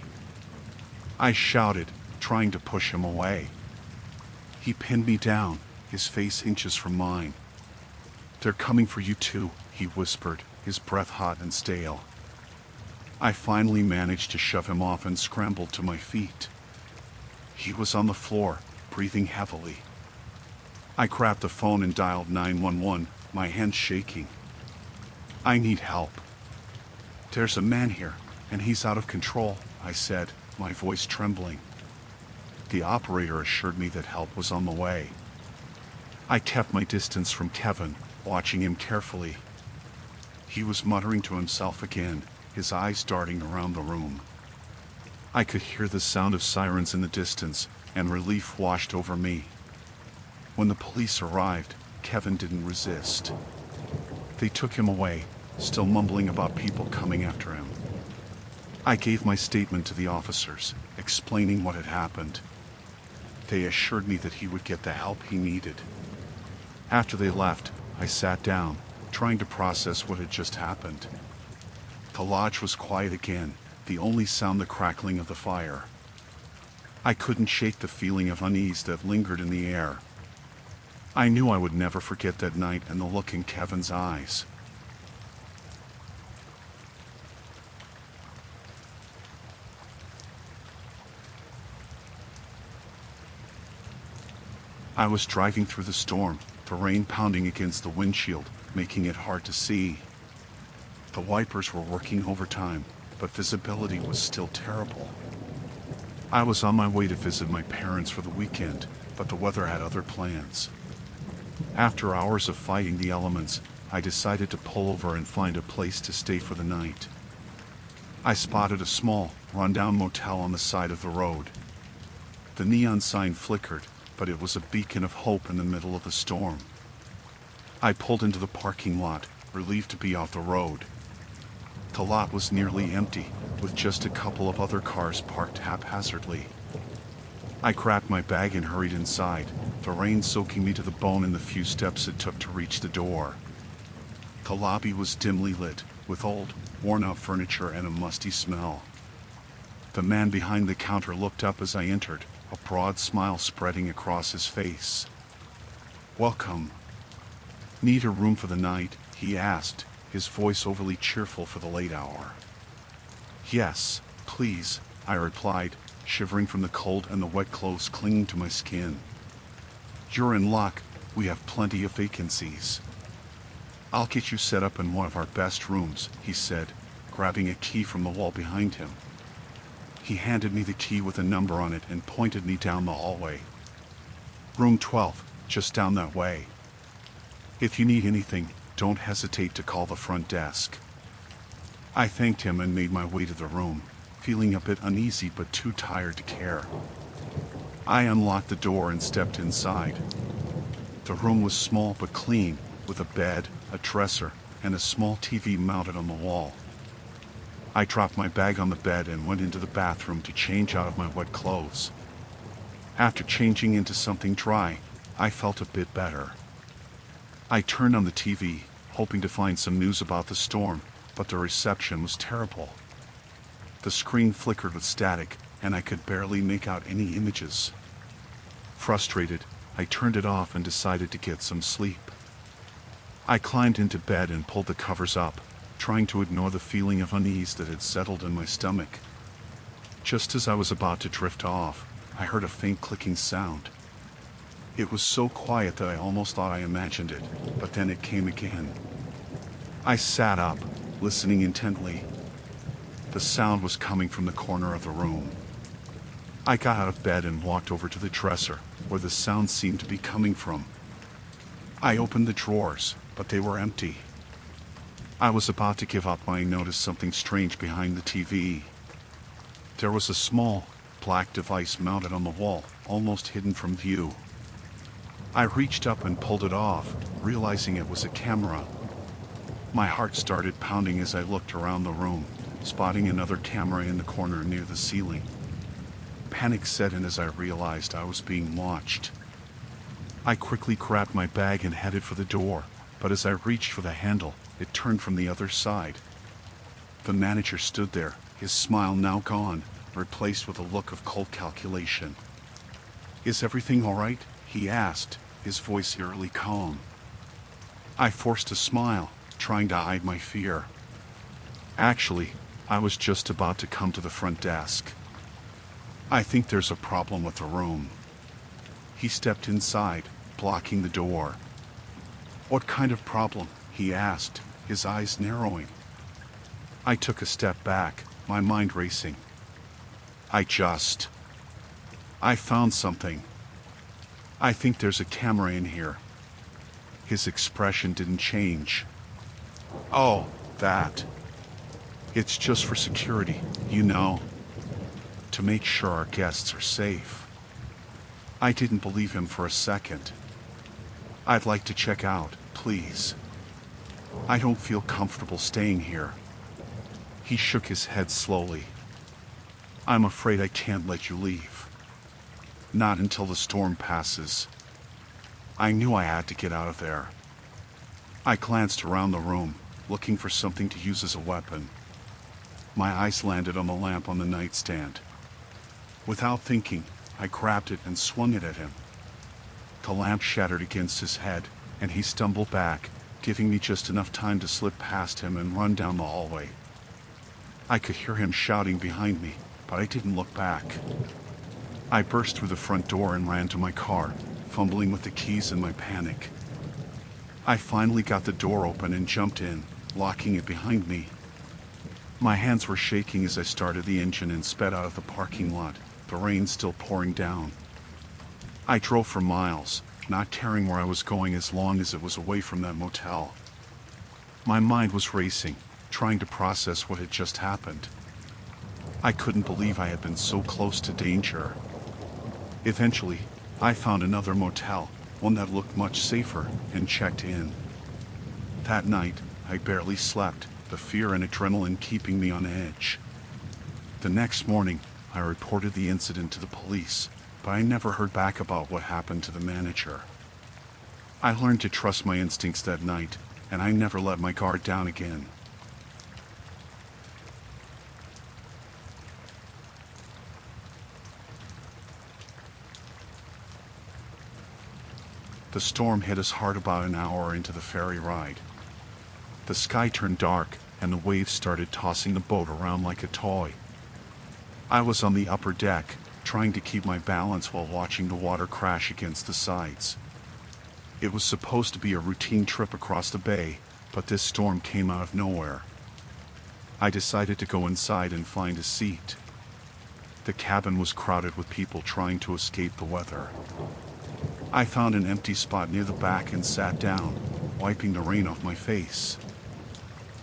I shouted, trying to push him away. He pinned me down, his face inches from mine. They're coming for you too, he whispered, his breath hot and stale. I finally managed to shove him off and scrambled to my feet. He was on the floor, breathing heavily. I grabbed the phone and dialed 911, my hands shaking. I need help. There's a man here, and he's out of control, I said, my voice trembling. The operator assured me that help was on the way. I kept my distance from Kevin, watching him carefully. He was muttering to himself again, his eyes darting around the room. I could hear the sound of sirens in the distance, and relief washed over me. When the police arrived, Kevin didn't resist. They took him away, still mumbling about people coming after him. I gave my statement to the officers, explaining what had happened. They assured me that he would get the help he needed. After they left, I sat down, trying to process what had just happened. The lodge was quiet again, the only sound the crackling of the fire. I couldn't shake the feeling of unease that lingered in the air. I knew I would never forget that night and the look in Kevin's eyes. I was driving through the storm, the rain pounding against the windshield, making it hard to see. The wipers were working overtime, but visibility was still terrible. I was on my way to visit my parents for the weekend, but the weather had other plans. After hours of fighting the elements, I decided to pull over and find a place to stay for the night. I spotted a small, run-down motel on the side of the road. The neon sign flickered, but it was a beacon of hope in the middle of the storm. I pulled into the parking lot, relieved to be off the road. The lot was nearly empty, with just a couple of other cars parked haphazardly. I grabbed my bag and hurried inside, the rain soaking me to the bone in the few steps it took to reach the door. The lobby was dimly lit, with old, worn-out furniture and a musty smell. The man behind the counter looked up as I entered, a broad smile spreading across his face. "Welcome. Need a room for the night?" he asked, his voice overly cheerful for the late hour. "Yes, please," I replied, shivering from the cold and the wet clothes clinging to my skin. "You're in luck, we have plenty of vacancies." "I'll get you set up in one of our best rooms," he said, grabbing a key from the wall behind him. He handed me the key with a number on it and pointed me down the hallway. "Room 12, just down that way. If you need anything, don't hesitate to call the front desk." I thanked him and made my way to the room, feeling a bit uneasy but too tired to care. I unlocked the door and stepped inside. The room was small but clean, with a bed, a dresser, and a small TV mounted on the wall. I dropped my bag on the bed and went into the bathroom to change out of my wet clothes. After changing into something dry, I felt a bit better. I turned on the TV, hoping to find some news about the storm, but the reception was terrible. The screen flickered with static, and I could barely make out any images. Frustrated, I turned it off and decided to get some sleep. I climbed into bed and pulled the covers up, trying to ignore the feeling of unease that had settled in my stomach. Just as I was about to drift off, I heard a faint clicking sound. It was so quiet that I almost thought I imagined it, but then it came again. I sat up, listening intently. The sound was coming from the corner of the room. I got out of bed and walked over to the dresser, where the sound seemed to be coming from. I opened the drawers, but they were empty. I was about to give up when I noticed something strange behind the TV. There was a small, black device mounted on the wall, almost hidden from view. I reached up and pulled it off, realizing it was a camera. My heart started pounding as I looked around the room, spotting another camera in the corner near the ceiling. Panic set in as I realized I was being watched. I quickly grabbed my bag and headed for the door, but as I reached for the handle, it turned from the other side. The manager stood there, his smile now gone, replaced with a look of cold calculation. "Is everything all right?" he asked, his voice eerily calm. I forced a smile, trying to hide my fear. Actually, I was just about to come to the front desk. "I think there's a problem with the room." He stepped inside, blocking the door. "What kind of problem?" he asked, his eyes narrowing. I took a step back, my mind racing. I found something. "I think there's a camera in here." His expression didn't change. "Oh, that. It's just for security, you know, to make sure our guests are safe." I didn't believe him for a second. "I'd like to check out, please. I don't feel comfortable staying here." He shook his head slowly. "I'm afraid I can't let you leave. Not until the storm passes." I knew I had to get out of there. I glanced around the room, looking for something to use as a weapon. My eyes landed on the lamp on the nightstand. Without thinking, I grabbed it and swung it at him. The lamp shattered against his head, and he stumbled back, giving me just enough time to slip past him and run down the hallway. I could hear him shouting behind me, but I didn't look back. I burst through the front door and ran to my car, fumbling with the keys in my panic. I finally got the door open and jumped in, locking it behind me. My hands were shaking as I started the engine and sped out of the parking lot, the rain still pouring down. I drove for miles, not caring where I was going as long as it was away from that motel. My mind was racing, trying to process what had just happened. I couldn't believe I had been so close to danger. Eventually, I found another motel, one that looked much safer, and checked in. That night, I barely slept, the fear and adrenaline keeping me on edge. The next morning, I reported the incident to the police, but I never heard back about what happened to the manager. I learned to trust my instincts that night, and I never let my guard down again. The storm hit us hard about an hour into the ferry ride. The sky turned dark, and the waves started tossing the boat around like a toy. I was on the upper deck, trying to keep my balance while watching the water crash against the sides. It was supposed to be a routine trip across the bay, but this storm came out of nowhere. I decided to go inside and find a seat. The cabin was crowded with people trying to escape the weather. I found an empty spot near the back and sat down, wiping the rain off my face.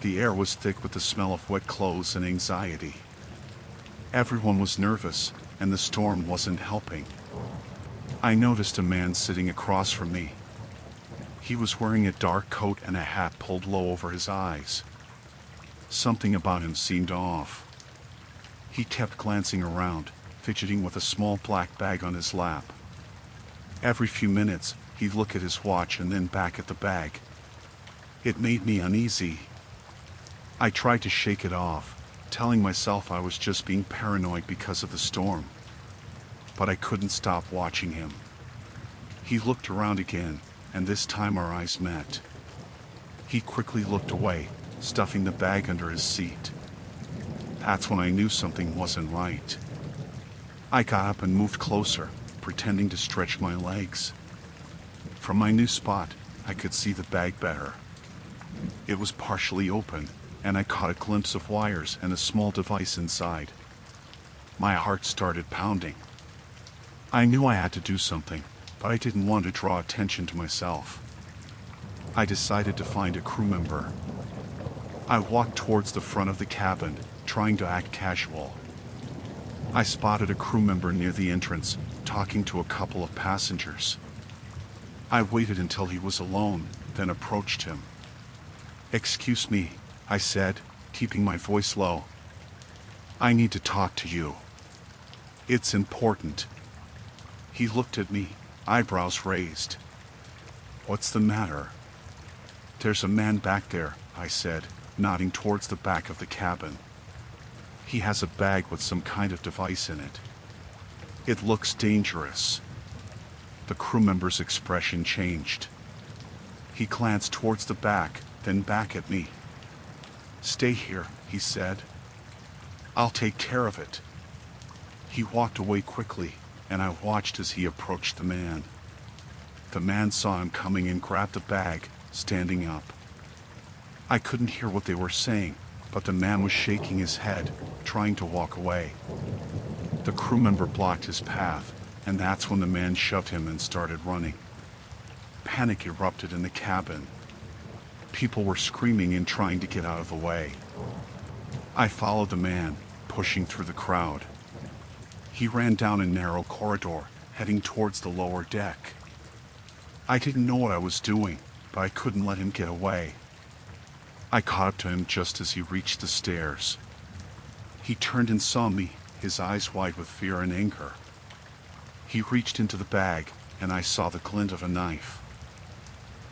The air was thick with the smell of wet clothes and anxiety. Everyone was nervous, and the storm wasn't helping. I noticed a man sitting across from me. He was wearing a dark coat and a hat pulled low over his eyes. Something about him seemed off. He kept glancing around, fidgeting with a small black bag on his lap. Every few minutes, he'd look at his watch and then back at the bag. It made me uneasy. I tried to shake it off, telling myself I was just being paranoid because of the storm. But I couldn't stop watching him. He looked around again, and this time our eyes met. He quickly looked away, stuffing the bag under his seat. That's when I knew something wasn't right. I got up and moved closer, pretending to stretch my legs. From my new spot, I could see the bag better. It was partially open, and I caught a glimpse of wires and a small device inside. My heart started pounding. I knew I had to do something, but I didn't want to draw attention to myself. I decided to find a crew member. I walked towards the front of the cabin, trying to act casual. I spotted a crew member near the entrance, talking to a couple of passengers. I waited until he was alone, then approached him. "Excuse me," I said, keeping my voice low. "I need to talk to you. It's important." He looked at me, eyebrows raised. "What's the matter?" "There's a man back there," I said, nodding towards the back of the cabin. "He has a bag with some kind of device in it. It looks dangerous." The crew member's expression changed. He glanced towards the back, then back at me. "Stay here," he said. "I'll take care of it." He walked away quickly, and I watched as he approached the man. The man saw him coming and grabbed the bag, standing up. I couldn't hear what they were saying, but the man was shaking his head, trying to walk away. The crew member blocked his path, and that's when the man shoved him and started running. Panic erupted in the cabin. People were screaming and trying to get out of the way. I followed the man, pushing through the crowd. He ran down a narrow corridor, heading towards the lower deck. I didn't know what I was doing, but I couldn't let him get away. I caught up to him just as he reached the stairs. He turned and saw me, his eyes wide with fear and anger. He reached into the bag, and I saw the glint of a knife.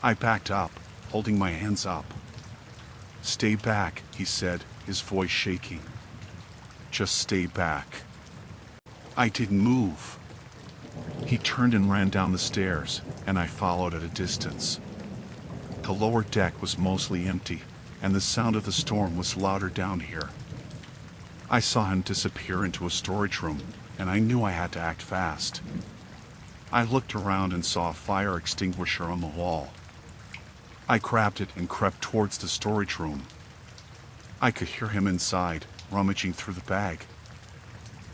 I backed up, holding my hands up. "Stay back," he said, his voice shaking. Just stay back." I didn't move. He turned and ran down the stairs, and I followed at a distance. The lower deck was mostly empty, and the sound of the storm was louder down here. I saw him disappear into a storage room, and I knew I had to act fast. I looked around and saw a fire extinguisher on the wall. I grabbed it and crept towards the storage room. I could hear him inside, rummaging through the bag.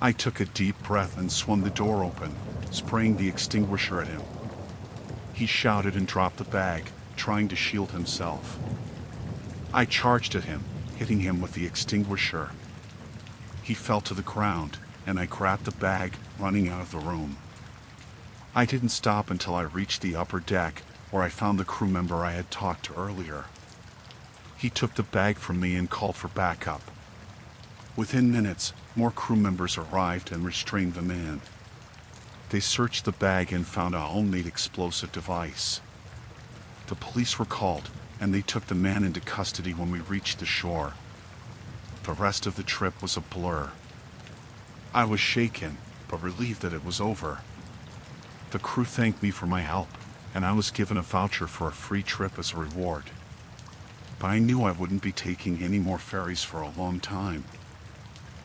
I took a deep breath and swung the door open, spraying the extinguisher at him. He shouted and dropped the bag, trying to shield himself. I charged at him, hitting him with the extinguisher. He fell to the ground, and I grabbed the bag, running out of the room. I didn't stop until I reached the upper deck, where I found the crew member I had talked to earlier. He took the bag from me and called for backup. Within minutes, more crew members arrived and restrained the man. They searched the bag and found a homemade explosive device. The police were called, and they took the man into custody when we reached the shore. The rest of the trip was a blur. I was shaken, but relieved that it was over. The crew thanked me for my help, and I was given a voucher for a free trip as a reward. But I knew I wouldn't be taking any more ferries for a long time.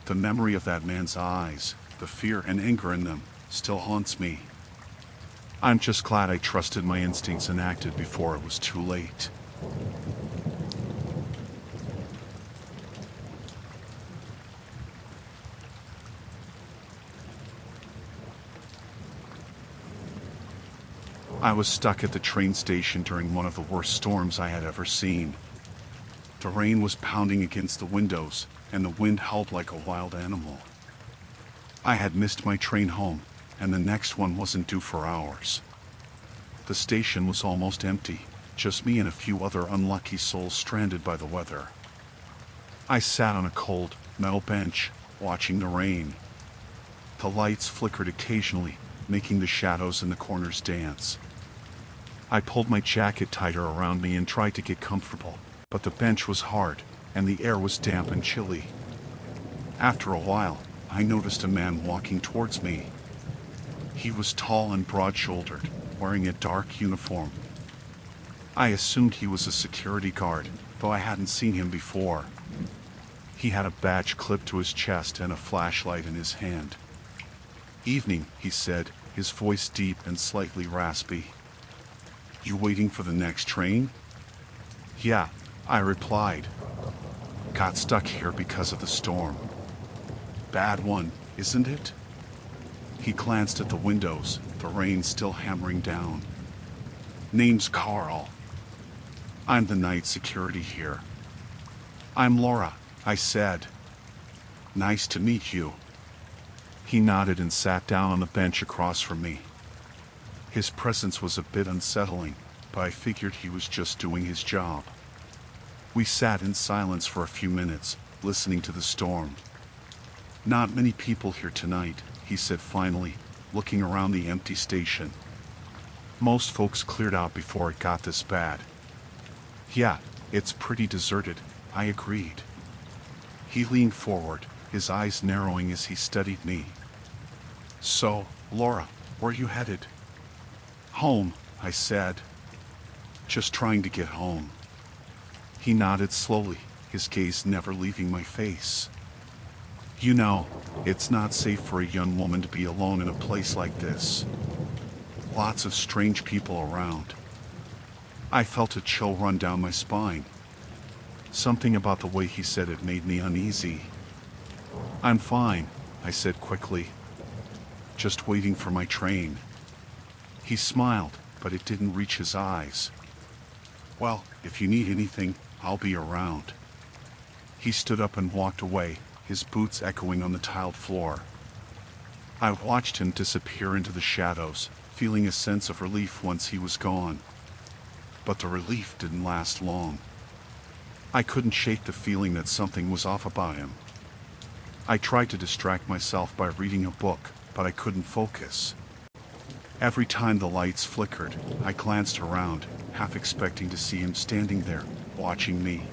The memory of that man's eyes, the fear and anger in them, still haunts me. I'm just glad I trusted my instincts and acted before it was too late. I was stuck at the train station during one of the worst storms I had ever seen. The rain was pounding against the windows, and the wind howled like a wild animal. I had missed my train home, and the next one wasn't due for hours. The station was almost empty, just me and a few other unlucky souls stranded by the weather. I sat on a cold, metal bench, watching the rain. The lights flickered occasionally, making the shadows in the corners dance. I pulled my jacket tighter around me and tried to get comfortable, but the bench was hard, and the air was damp and chilly. After a while, I noticed a man walking towards me. He was tall and broad-shouldered, wearing a dark uniform. I assumed he was a security guard, though I hadn't seen him before. He had a badge clipped to his chest and a flashlight in his hand. "Evening," he said, his voice deep and slightly raspy. "You waiting for the next train?" "Yeah," I replied. "Got stuck here because of the storm." "Bad one, isn't it?" He glanced at the windows, the rain still hammering down. "Name's Carl. I'm the night security here." "I'm Laura," I said. "Nice to meet you." He nodded and sat down on the bench across from me. His presence was a bit unsettling, but I figured he was just doing his job. We sat in silence for a few minutes, listening to the storm. "Not many people here tonight," he said finally, looking around the empty station. "Most folks cleared out before it got this bad." "Yeah, it's pretty deserted," I agreed. He leaned forward, his eyes narrowing as he studied me. "So, Laura, where you headed?" "Home," I said. "Just trying to get home." He nodded slowly, his gaze never leaving my face. "You know, it's not safe for a young woman to be alone in a place like this. Lots of strange people around." I felt a chill run down my spine. Something about the way he said it made me uneasy. "I'm fine," I said quickly. "Just waiting for my train." He smiled, but it didn't reach his eyes. "Well, if you need anything, I'll be around." He stood up and walked away, his boots echoing on the tiled floor. I watched him disappear into the shadows, feeling a sense of relief once he was gone. But the relief didn't last long. I couldn't shake the feeling that something was off about him. I tried to distract myself by reading a book, but I couldn't focus. Every time the lights flickered, I glanced around, half expecting to see him standing there, watching me.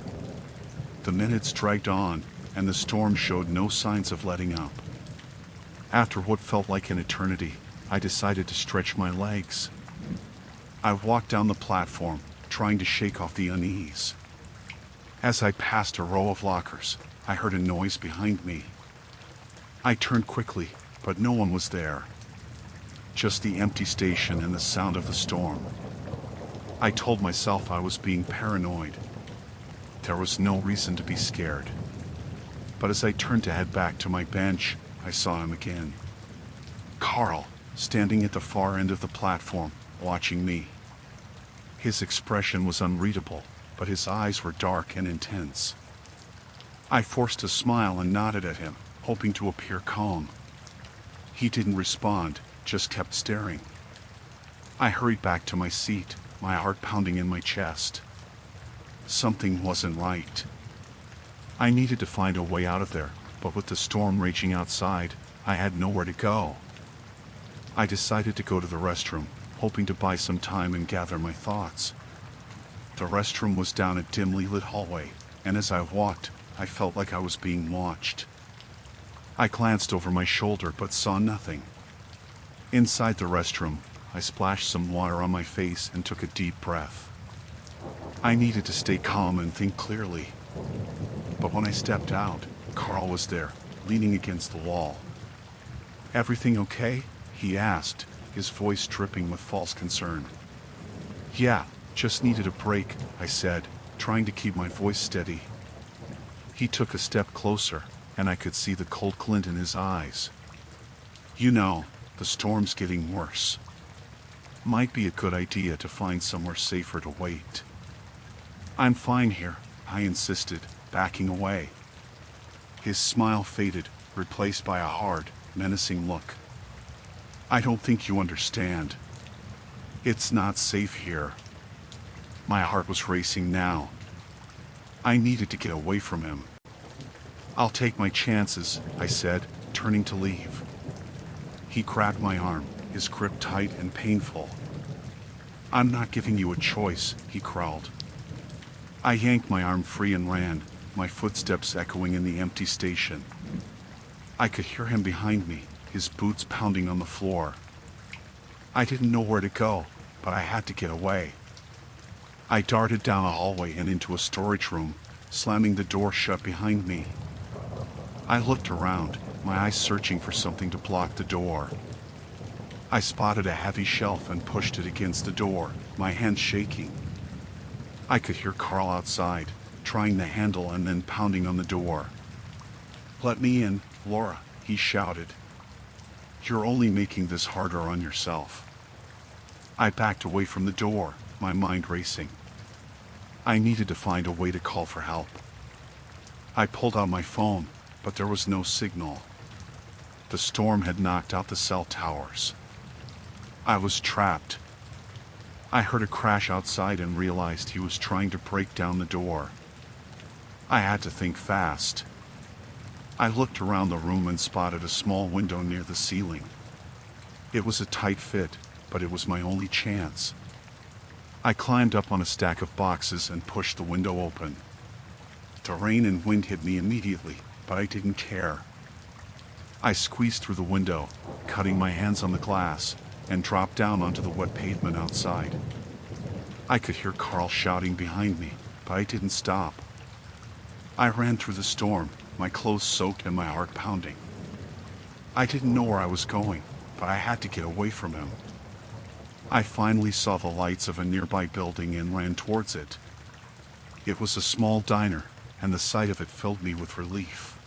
The minutes dragged on, and the storm showed no signs of letting up. After what felt like an eternity, I decided to stretch my legs. I walked down the platform, trying to shake off the unease. As I passed a row of lockers, I heard a noise behind me. I turned quickly, but no one was there. Just the empty station and the sound of the storm. I told myself I was being paranoid. There was no reason to be scared. But as I turned to head back to my bench, I saw him again. Carl, standing at the far end of the platform, watching me. His expression was unreadable, but his eyes were dark and intense. I forced a smile and nodded at him, hoping to appear calm. He didn't respond, just kept staring. I hurried back to my seat, my heart pounding in my chest. Something wasn't right. I needed to find a way out of there, but with the storm raging outside, I had nowhere to go. I decided to go to the restroom, hoping to buy some time and gather my thoughts. The restroom was down a dimly lit hallway, and as I walked, I felt like I was being watched. I glanced over my shoulder but saw nothing. Inside the restroom, I splashed some water on my face and took a deep breath. I needed to stay calm and think clearly. But when I stepped out, Carl was there, leaning against the wall. "Everything okay?" he asked, his voice dripping with false concern. "Yeah, just needed a break," I said, trying to keep my voice steady. He took a step closer, and I could see the cold glint in his eyes. "You know, the storm's getting worse. Might be a good idea to find somewhere safer to wait." "I'm fine here," I insisted, backing away. His smile faded, replaced by a hard, menacing look. "I don't think you understand. It's not safe here." My heart was racing now. I needed to get away from him. "I'll take my chances," I said, turning to leave. He grabbed my arm, his grip tight and painful. "I'm not giving you a choice," he growled. I yanked my arm free and ran, my footsteps echoing in the empty station. I could hear him behind me, his boots pounding on the floor. I didn't know where to go, but I had to get away. I darted down a hallway and into a storage room, slamming the door shut behind me. I looked around, my eyes searching for something to block the door. I spotted a heavy shelf and pushed it against the door, my hands shaking. I could hear Carl outside, trying the handle and then pounding on the door. "Let me in, Laura," he shouted. "You're only making this harder on yourself." I backed away from the door, my mind racing. I needed to find a way to call for help. I pulled out my phone, but there was no signal. The storm had knocked out the cell towers. I was trapped. I heard a crash outside and realized he was trying to break down the door. I had to think fast. I looked around the room and spotted a small window near the ceiling. It was a tight fit, but it was my only chance. I climbed up on a stack of boxes and pushed the window open. The rain and wind hit me immediately, but I didn't care. I squeezed through the window, cutting my hands on the glass, and dropped down onto the wet pavement outside. I could hear Carl shouting behind me, but I didn't stop. I ran through the storm, my clothes soaked and my heart pounding. I didn't know where I was going, but I had to get away from him. I finally saw the lights of a nearby building and ran towards it. It was a small diner, and the sight of it filled me with relief.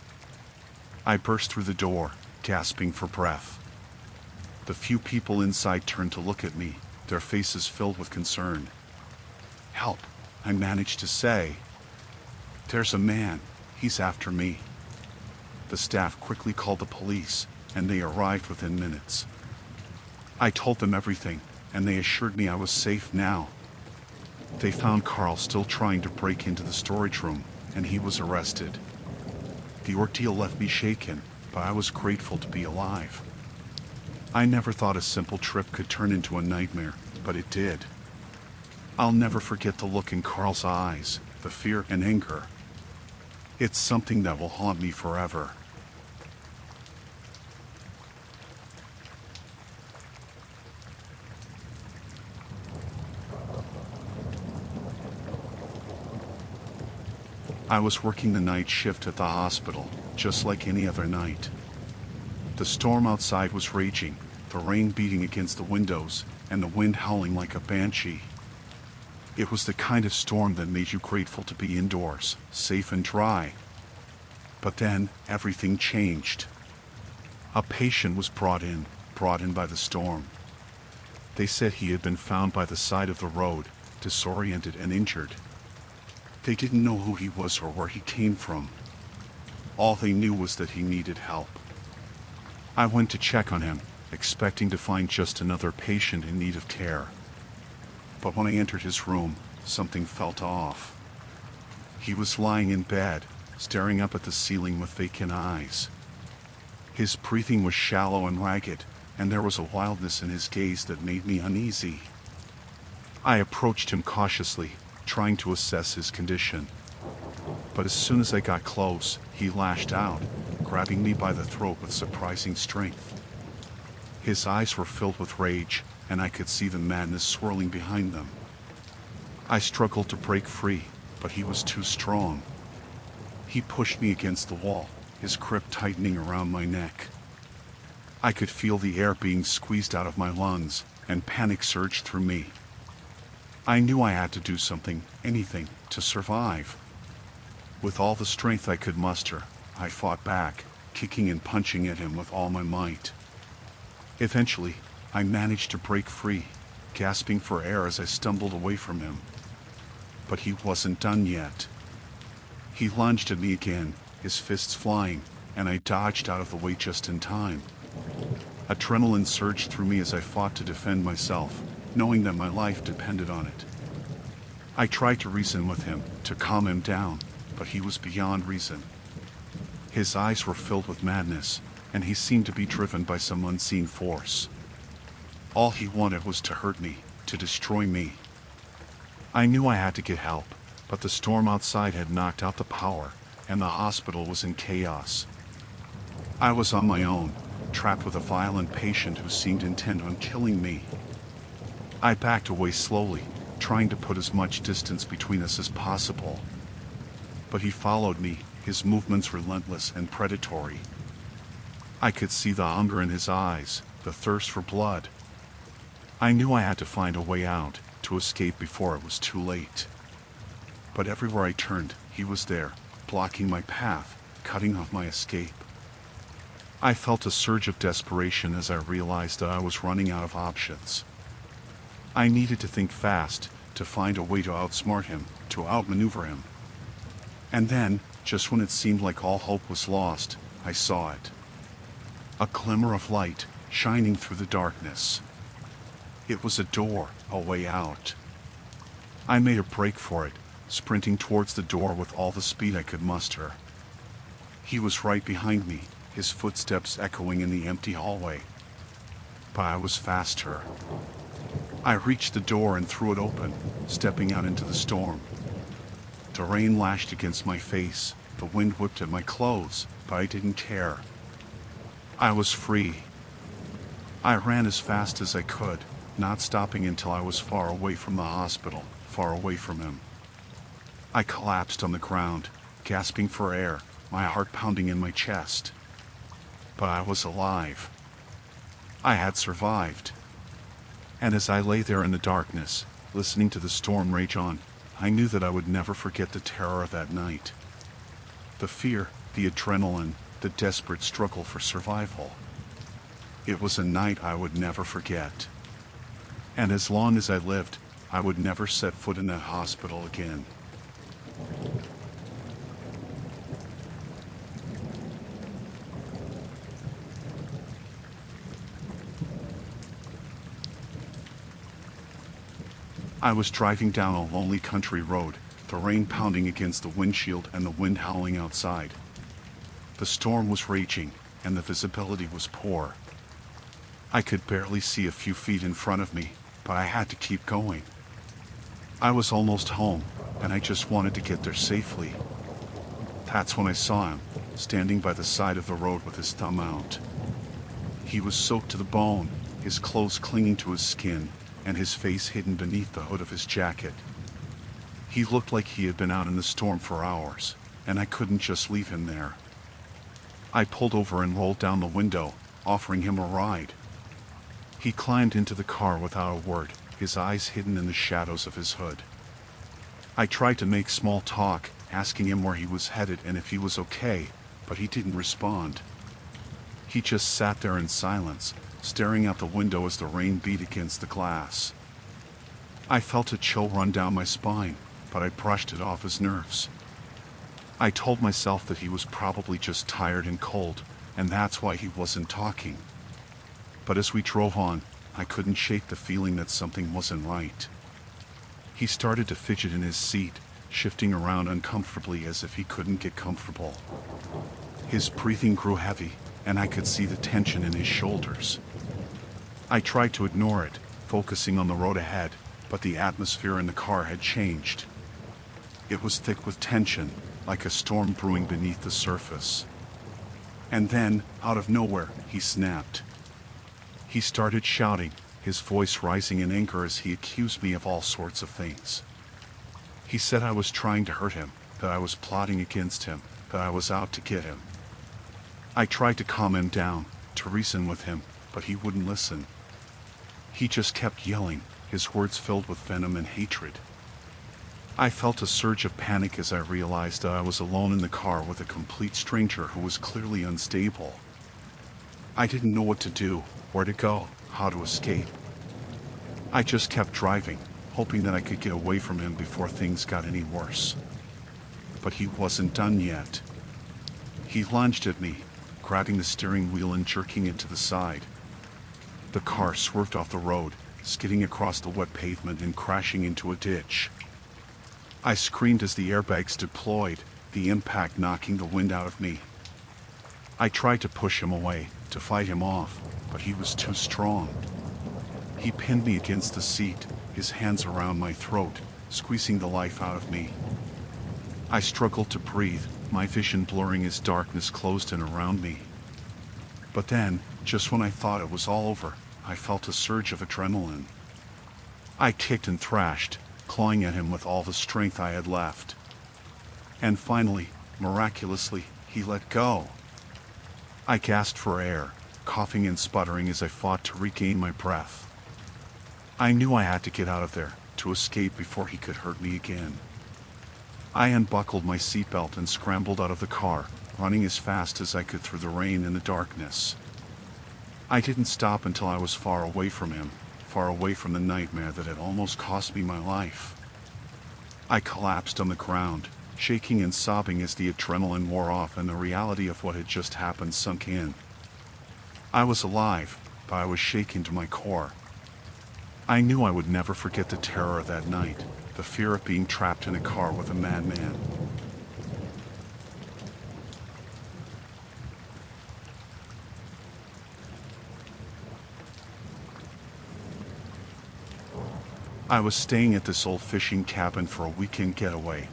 I burst through the door, gasping for breath. The few people inside turned to look at me, their faces filled with concern. "Help," I managed to say. "There's a man. He's after me." The staff quickly called the police, and they arrived within minutes. I told them everything, and they assured me I was safe now. They found Carl still trying to break into the storage room, and he was arrested. The ordeal left me shaken, but I was grateful to be alive. I never thought a simple trip could turn into a nightmare, but it did. I'll never forget the look in Carl's eyes, the fear and anger. It's something that will haunt me forever. I was working the night shift at the hospital, just like any other night. The storm outside was raging, the rain beating against the windows, and the wind howling like a banshee. It was the kind of storm that made you grateful to be indoors, safe and dry. But then, everything changed. A patient was brought in by the storm. They said he had been found by the side of the road, disoriented and injured. They didn't know who he was or where he came from. All they knew was that he needed help. I went to check on him, expecting to find just another patient in need of care. But when I entered his room, something felt off. He was lying in bed, staring up at the ceiling with vacant eyes. His breathing was shallow and ragged, and there was a wildness in his gaze that made me uneasy. I approached him cautiously, trying to assess his condition. But as soon as I got close, he lashed out, grabbing me by the throat with surprising strength. His eyes were filled with rage, and I could see the madness swirling behind them. I struggled to break free, but he was too strong. He pushed me against the wall, his grip tightening around my neck. I could feel the air being squeezed out of my lungs, and panic surged through me. I knew I had to do something, anything, to survive. With all the strength I could muster, I fought back, kicking and punching at him with all my might. Eventually, I managed to break free, gasping for air as I stumbled away from him. But he wasn't done yet. He lunged at me again, his fists flying, and I dodged out of the way just in time. Adrenaline surged through me as I fought to defend myself, knowing that my life depended on it. I tried to reason with him, to calm him down, but he was beyond reason. His eyes were filled with madness, and he seemed to be driven by some unseen force. All he wanted was to hurt me, to destroy me. I knew I had to get help, but the storm outside had knocked out the power, and the hospital was in chaos. I was on my own, trapped with a violent patient who seemed intent on killing me. I backed away slowly, trying to put as much distance between us as possible. But he followed me, his movements relentless and predatory. I could see the hunger in his eyes, the thirst for blood. I knew I had to find a way out, to escape before it was too late. But everywhere I turned, he was there, blocking my path, cutting off my escape. I felt a surge of desperation as I realized that I was running out of options. I needed to think fast, to find a way to outsmart him, to outmaneuver him. And then, just when it seemed like all hope was lost, I saw it. A glimmer of light, shining through the darkness. It was a door, a way out. I made a break for it, sprinting towards the door with all the speed I could muster. He was right behind me, his footsteps echoing in the empty hallway. But I was faster. I reached the door and threw it open, stepping out into the storm. The rain lashed against my face, the wind whipped at my clothes, but I didn't care. I was free. I ran as fast as I could, not stopping until I was far away from the hospital, far away from him. I collapsed on the ground, gasping for air, my heart pounding in my chest. But I was alive. I had survived. And as I lay there in the darkness, listening to the storm rage on, I knew that I would never forget the terror of that night. The fear, the adrenaline, the desperate struggle for survival. It was a night I would never forget. And as long as I lived, I would never set foot in that hospital again. I was driving down a lonely country road, the rain pounding against the windshield and the wind howling outside. The storm was raging, and the visibility was poor. I could barely see a few feet in front of me, but I had to keep going. I was almost home, and I just wanted to get there safely. The That's when I saw him, standing by the side of the road with his thumb out. He was soaked to the bone, his clothes clinging to his skin, and his face hidden beneath the hood of his jacket. He looked like he had been out in the storm for hours, and I couldn't just leave him there. I pulled over and rolled down the window, offering him a ride. He climbed into the car without a word, his eyes hidden in the shadows of his hood. I tried to make small talk, asking him where he was headed and if he was okay, but he didn't respond. He just sat there in silence, staring out the window as the rain beat against the glass. I felt a chill run down my spine, but I brushed it off his nerves. I told myself that he was probably just tired and cold, and that's why he wasn't talking. But as we drove on, I couldn't shake the feeling that something wasn't right. He started to fidget in his seat, shifting around uncomfortably as if he couldn't get comfortable. His breathing grew heavy, and I could see the tension in his shoulders. I tried to ignore it, focusing on the road ahead, but the atmosphere in the car had changed. It was thick with tension, like a storm brewing beneath the surface. And then, out of nowhere, he snapped. He started shouting, his voice rising in anger as he accused me of all sorts of things. He said I was trying to hurt him, that I was plotting against him, that I was out to get him. I tried to calm him down, to reason with him, but he wouldn't listen. He just kept yelling, his words filled with venom and hatred. I felt a surge of panic as I realized that I was alone in the car with a complete stranger who was clearly unstable. I didn't know what to do, where to go, how to escape. I just kept driving, hoping that I could get away from him before things got any worse. But he wasn't done yet. He lunged at me, grabbing the steering wheel and jerking it to the side. The car swerved off the road, skidding across the wet pavement and crashing into a ditch. I screamed as the airbags deployed, the impact knocking the wind out of me. I tried to push him away, to fight him off, but he was too strong. He pinned me against the seat, his hands around my throat, squeezing the life out of me. I struggled to breathe, my vision blurring as darkness closed in around me. But then, just when I thought it was all over, I felt a surge of adrenaline. I kicked and thrashed, clawing at him with all the strength I had left. And finally, miraculously, he let go. I gasped for air, coughing and sputtering as I fought to regain my breath. I knew I had to get out of there, to escape before he could hurt me again. I unbuckled my seatbelt and scrambled out of the car, running as fast as I could through the rain and the darkness. I didn't stop until I was far away from him, far away from the nightmare that had almost cost me my life. I collapsed on the ground, shaking and sobbing as the adrenaline wore off and the reality of what had just happened sunk in. I was alive, but I was shaken to my core. I knew I would never forget the terror of that night, the fear of being trapped in a car with a madman. I was staying at this old fishing cabin for a weekend getaway.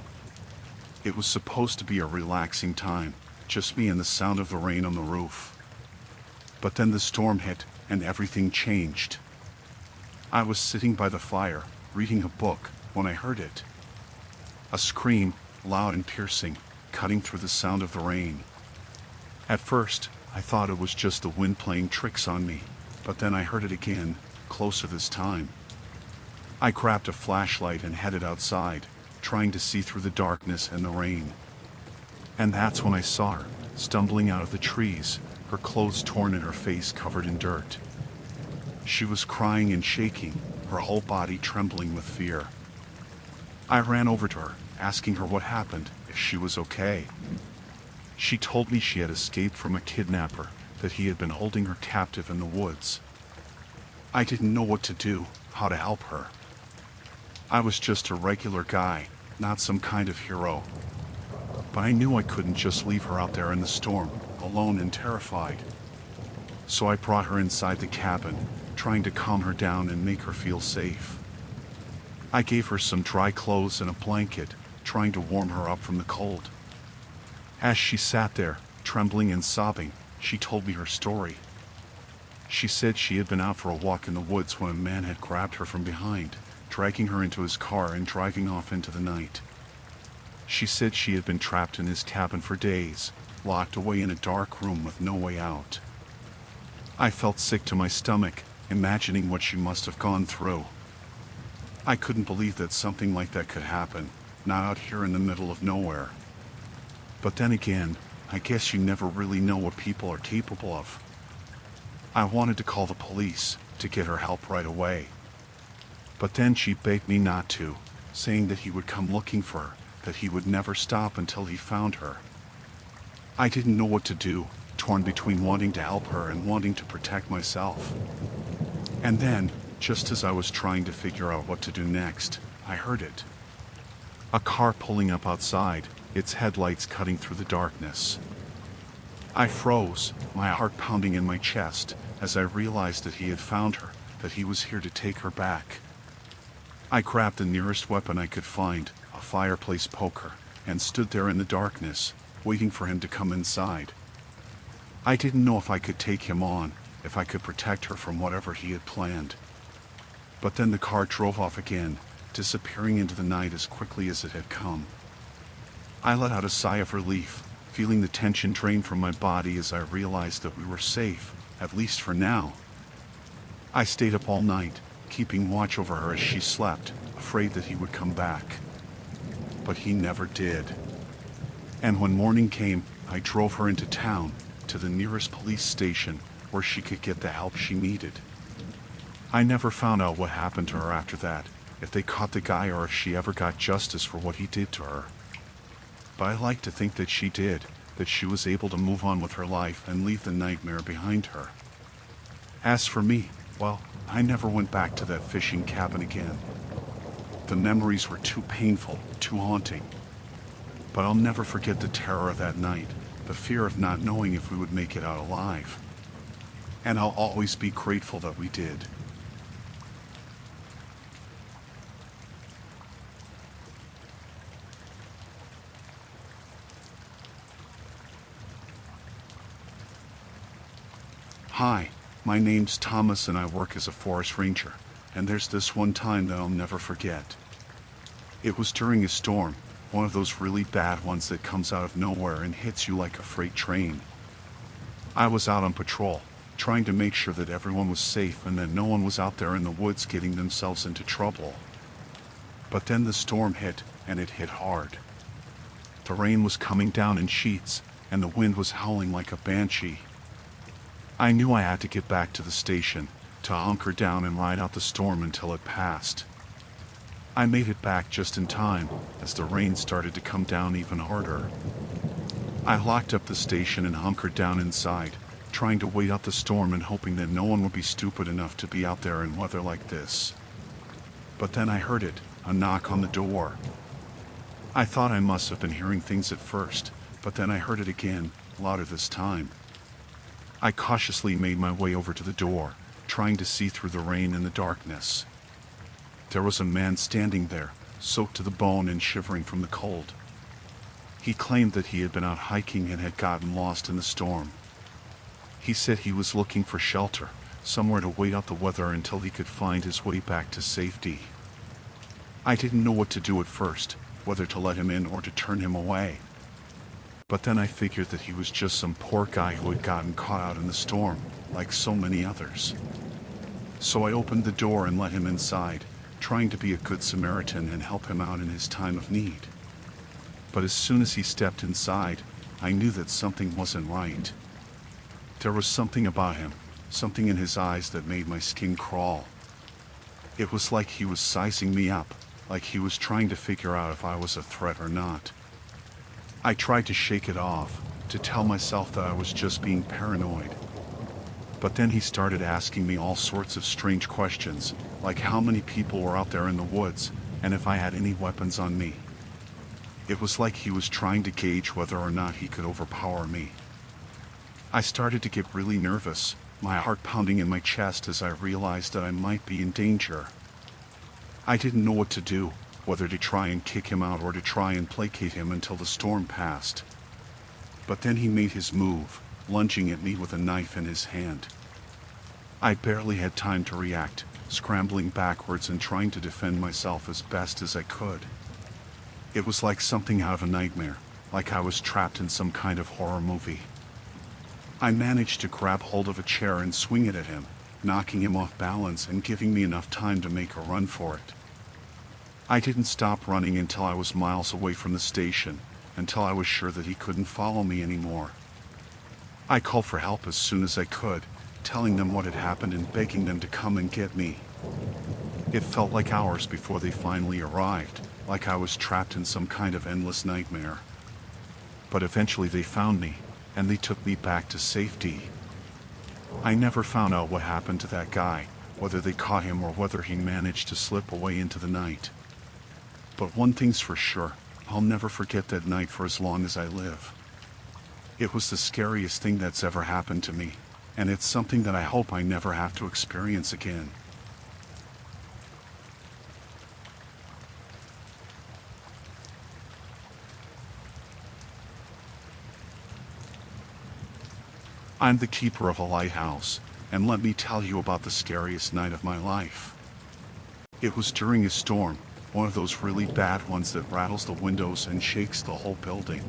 It was supposed to be a relaxing time, just me and the sound of the rain on the roof. But then the storm hit, and everything changed. I was sitting by the fire, reading a book, when I heard it. A scream, loud and piercing, cutting through the sound of the rain. At first, I thought it was just the wind playing tricks on me, but then I heard it again, closer this time. I grabbed a flashlight and headed outside, trying to see through the darkness and the rain. And that's when I saw her, stumbling out of the trees, her clothes torn and her face covered in dirt. She was crying and shaking, her whole body trembling with fear. I ran over to her, asking her what happened, if she was okay. She told me she had escaped from a kidnapper, that he had been holding her captive in the woods. I didn't know what to do, how to help her. I was just a regular guy, not some kind of hero. But I knew I couldn't just leave her out there in the storm, alone and terrified. So I brought her inside the cabin, trying to calm her down and make her feel safe. I gave her some dry clothes and a blanket, trying to warm her up from the cold. As she sat there, trembling and sobbing, she told me her story. She said she had been out for a walk in the woods when a man had grabbed her from behind, dragging her into his car and driving off into the night. She said she had been trapped in his cabin for days, locked away in a dark room with no way out. I felt sick to my stomach, imagining what she must have gone through. I couldn't believe that something like that could happen, not out here in the middle of nowhere. But then again, I guess you never really know what people are capable of. I wanted to call the police to get her help right away. But then she begged me not to, saying that he would come looking for her, that he would never stop until he found her. I didn't know what to do, torn between wanting to help her and wanting to protect myself. And then, just as I was trying to figure out what to do next, I heard it. A car pulling up outside, its headlights cutting through the darkness. I froze, my heart pounding in my chest, as I realized that he had found her, that he was here to take her back. I grabbed the nearest weapon I could find, a fireplace poker, and stood there in the darkness, waiting for him to come inside. I didn't know if I could take him on, if I could protect her from whatever he had planned. But then the car drove off again, disappearing into the night as quickly as it had come. I let out a sigh of relief, feeling the tension drain from my body as I realized that we were safe, at least for now. I stayed up all night, keeping watch over her as she slept, afraid that he would come back. But he never did. And when morning came, I drove her into town, to the nearest police station, where she could get the help she needed. I never found out what happened to her after that, if they caught the guy or if she ever got justice for what he did to her. But I like to think that she did, that she was able to move on with her life and leave the nightmare behind her. As for me, well, I never went back to that fishing cabin again. The memories were too painful, too haunting. But I'll never forget the terror of that night, the fear of not knowing if we would make it out alive. And I'll always be grateful that we did. Hi, my name's Thomas and I work as a forest ranger, and there's this one time that I'll never forget. It was during a storm, one of those really bad ones that comes out of nowhere and hits you like a freight train. I was out on patrol, trying to make sure that everyone was safe and that no one was out there in the woods getting themselves into trouble. But then the storm hit, and it hit hard. The rain was coming down in sheets, and the wind was howling like a banshee. I knew I had to get back to the station, to hunker down and ride out the storm until it passed. I made it back just in time, as the rain started to come down even harder. I locked up the station and hunkered down inside, trying to wait out the storm and hoping that no one would be stupid enough to be out there in weather like this. But then I heard it, a knock on the door. I thought I must have been hearing things at first, but then I heard it again, louder this time. I cautiously made my way over to the door, trying to see through the rain and the darkness. There was a man standing there, soaked to the bone and shivering from the cold. He claimed that he had been out hiking and had gotten lost in the storm. He said he was looking for shelter, somewhere to wait out the weather until he could find his way back to safety. I didn't know what to do at first, whether to let him in or to turn him away. But then I figured that he was just some poor guy who had gotten caught out in the storm, like so many others. So I opened the door and let him inside, trying to be a good Samaritan and help him out in his time of need. But as soon as he stepped inside, I knew that something wasn't right. There was something about him, something in his eyes that made my skin crawl. It was like he was sizing me up, like he was trying to figure out if I was a threat or not. I tried to shake it off, to tell myself that I was just being paranoid. But then he started asking me all sorts of strange questions, like how many people were out there in the woods, and if I had any weapons on me. It was like he was trying to gauge whether or not he could overpower me. I started to get really nervous, my heart pounding in my chest as I realized that I might be in danger. I didn't know what to do, whether to try and kick him out or to try and placate him until the storm passed. But then he made his move, lunging at me with a knife in his hand. I barely had time to react, scrambling backwards and trying to defend myself as best as I could. It was like something out of a nightmare, like I was trapped in some kind of horror movie. I managed to grab hold of a chair and swing it at him, knocking him off balance and giving me enough time to make a run for it. I didn't stop running until I was miles away from the station, until I was sure that he couldn't follow me anymore. I called for help as soon as I could, telling them what had happened and begging them to come and get me. It felt like hours before they finally arrived, like I was trapped in some kind of endless nightmare. But eventually they found me, and they took me back to safety. I never found out what happened to that guy, whether they caught him or whether he managed to slip away into the night. But one thing's for sure, I'll never forget that night for as long as I live. It was the scariest thing that's ever happened to me, and it's something that I hope I never have to experience again. I'm the keeper of a lighthouse, and let me tell you about the scariest night of my life. It was during a storm, one of those really bad ones that rattles the windows and shakes the whole building.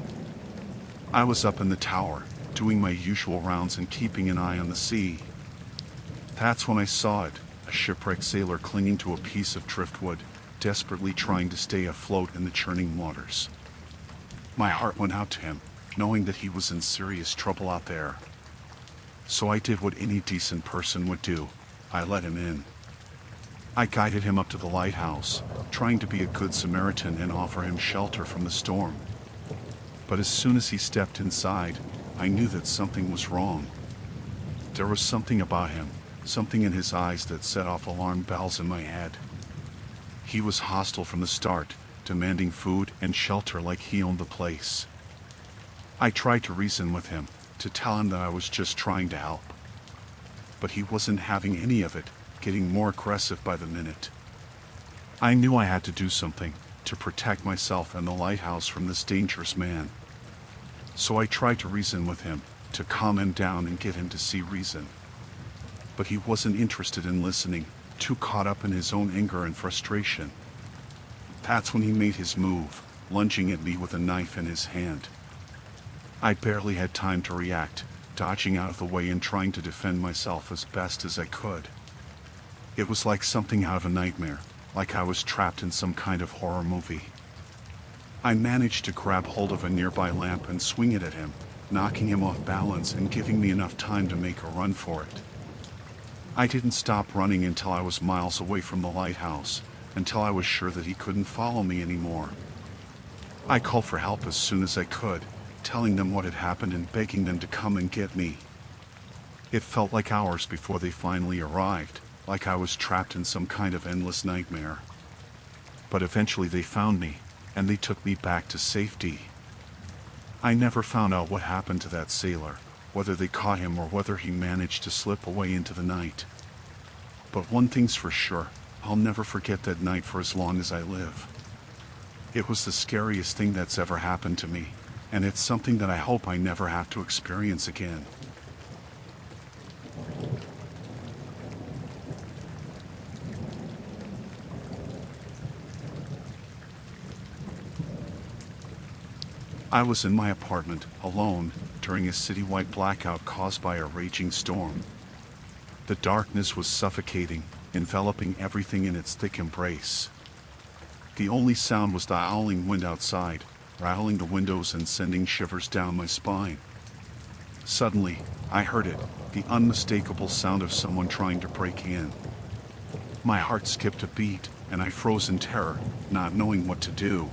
I was up in the tower, doing my usual rounds and keeping an eye on the sea. That's when I saw it, a shipwrecked sailor clinging to a piece of driftwood, desperately trying to stay afloat in the churning waters. My heart went out to him, knowing that he was in serious trouble out there. So I did what any decent person would do. I let him in. I guided him up to the lighthouse, trying to be a good Samaritan and offer him shelter from the storm. But as soon as he stepped inside, I knew that something was wrong. There was something about him, something in his eyes that set off alarm bells in my head. He was hostile from the start, demanding food and shelter like he owned the place. I tried to reason with him, to tell him that I was just trying to help. But he wasn't having any of it, getting more aggressive by the minute. I knew I had to do something, to protect myself and the lighthouse from this dangerous man. So I tried to reason with him, to calm him down and get him to see reason. But he wasn't interested in listening, too caught up in his own anger and frustration. That's when he made his move, lunging at me with a knife in his hand. I barely had time to react, dodging out of the way and trying to defend myself as best as I could. It was like something out of a nightmare, like I was trapped in some kind of horror movie. I managed to grab hold of a nearby lamp and swing it at him, knocking him off balance and giving me enough time to make a run for it. I didn't stop running until I was miles away from the lighthouse, until I was sure that he couldn't follow me anymore. I called for help as soon as I could, telling them what had happened and begging them to come and get me. It felt like hours before they finally arrived, like I was trapped in some kind of endless nightmare. But eventually they found me, and they took me back to safety. I never found out what happened to that sailor, whether they caught him or whether he managed to slip away into the night. But one thing's for sure, I'll never forget that night for as long as I live. It was the scariest thing that's ever happened to me, and it's something that I hope I never have to experience again. I was in my apartment, alone, during a citywide blackout caused by a raging storm. The darkness was suffocating, enveloping everything in its thick embrace. The only sound was the howling wind outside, rattling the windows and sending shivers down my spine. Suddenly, I heard it, the unmistakable sound of someone trying to break in. My heart skipped a beat, and I froze in terror, not knowing what to do.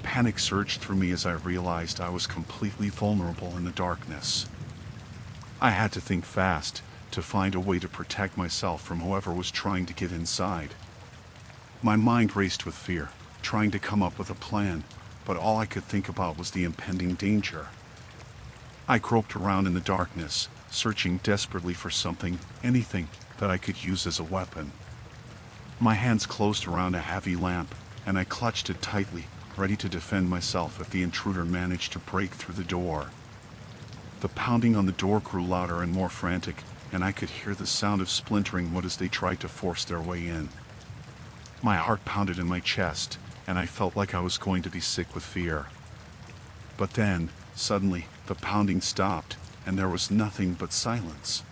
Panic surged through me as I realized I was completely vulnerable in the darkness. I had to think fast, to find a way to protect myself from whoever was trying to get inside. My mind raced with fear, trying to come up with a plan, but all I could think about was the impending danger. I groped around in the darkness, searching desperately for something, anything, that I could use as a weapon. My hands closed around a heavy lamp, and I clutched it tightly, ready to defend myself if the intruder managed to break through the door. The pounding on the door grew louder and more frantic, and I could hear the sound of splintering wood as they tried to force their way in. My heart pounded in my chest, and I felt like I was going to be sick with fear. But then, suddenly, the pounding stopped, and there was nothing but silence.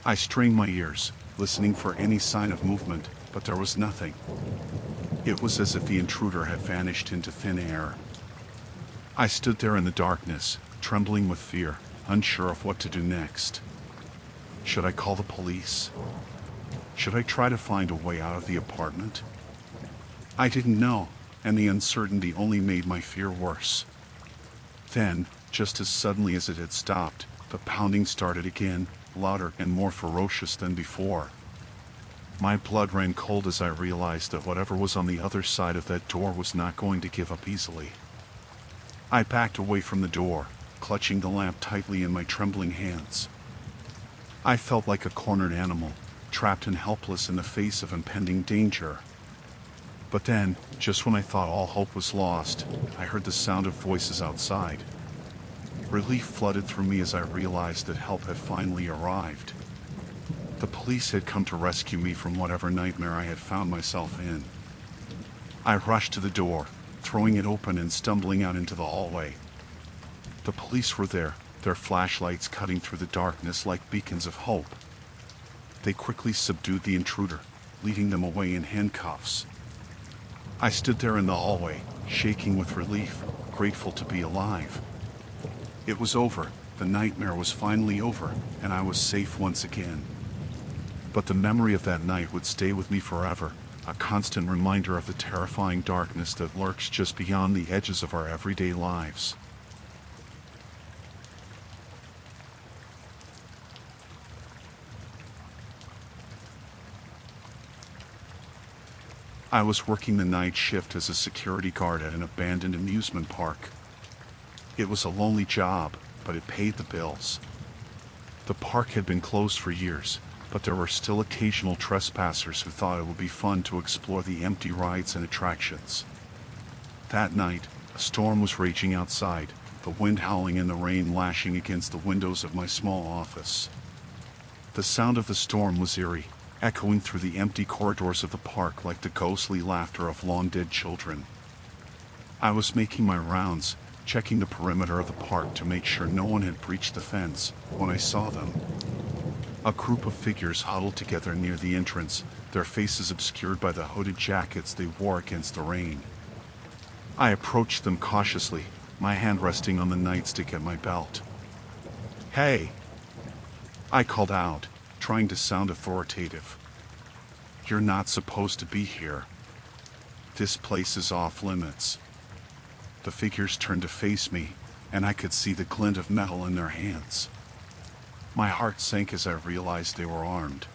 I strained my ears, listening for any sign of movement, but there was nothing. It was as if the intruder had vanished into thin air. I stood there in the darkness, trembling with fear, unsure of what to do next. Should I call the police? Should I try to find a way out of the apartment? I didn't know, and the uncertainty only made my fear worse. Then, just as suddenly as it had stopped, the pounding started again, louder and more ferocious than before. My blood ran cold as I realized that whatever was on the other side of that door was not going to give up easily. I backed away from the door, clutching the lamp tightly in my trembling hands. I felt like a cornered animal, trapped and helpless in the face of impending danger. But then, just when I thought all hope was lost, I heard the sound of voices outside. Relief flooded through me as I realized that help had finally arrived. The police had come to rescue me from whatever nightmare I had found myself in. I rushed to the door, throwing it open and stumbling out into the hallway. The police were there, their flashlights cutting through the darkness like beacons of hope. They quickly subdued the intruder, leading them away in handcuffs. I stood there in the hallway, shaking with relief, grateful to be alive. It was over, the nightmare was finally over, and I was safe once again. But the memory of that night would stay with me forever, a constant reminder of the terrifying darkness that lurks just beyond the edges of our everyday lives. I was working the night shift as a security guard at an abandoned amusement park. It was a lonely job, but it paid the bills. The park had been closed for years, but there were still occasional trespassers who thought it would be fun to explore the empty rides and attractions. That night, a storm was raging outside, the wind howling and the rain lashing against the windows of my small office. The sound of the storm was eerie, echoing through the empty corridors of the park like the ghostly laughter of long-dead children. I was making my rounds, checking the perimeter of the park to make sure no one had breached the fence, when I saw them. A group of figures huddled together near the entrance, their faces obscured by the hooded jackets they wore against the rain. I approached them cautiously, my hand resting on the nightstick at my belt. "Hey!" I called out, trying to sound authoritative. "You're not supposed to be here. This place is off limits." The figures turned to face me, and I could see the glint of metal in their hands. My heart sank as I realized they were armed.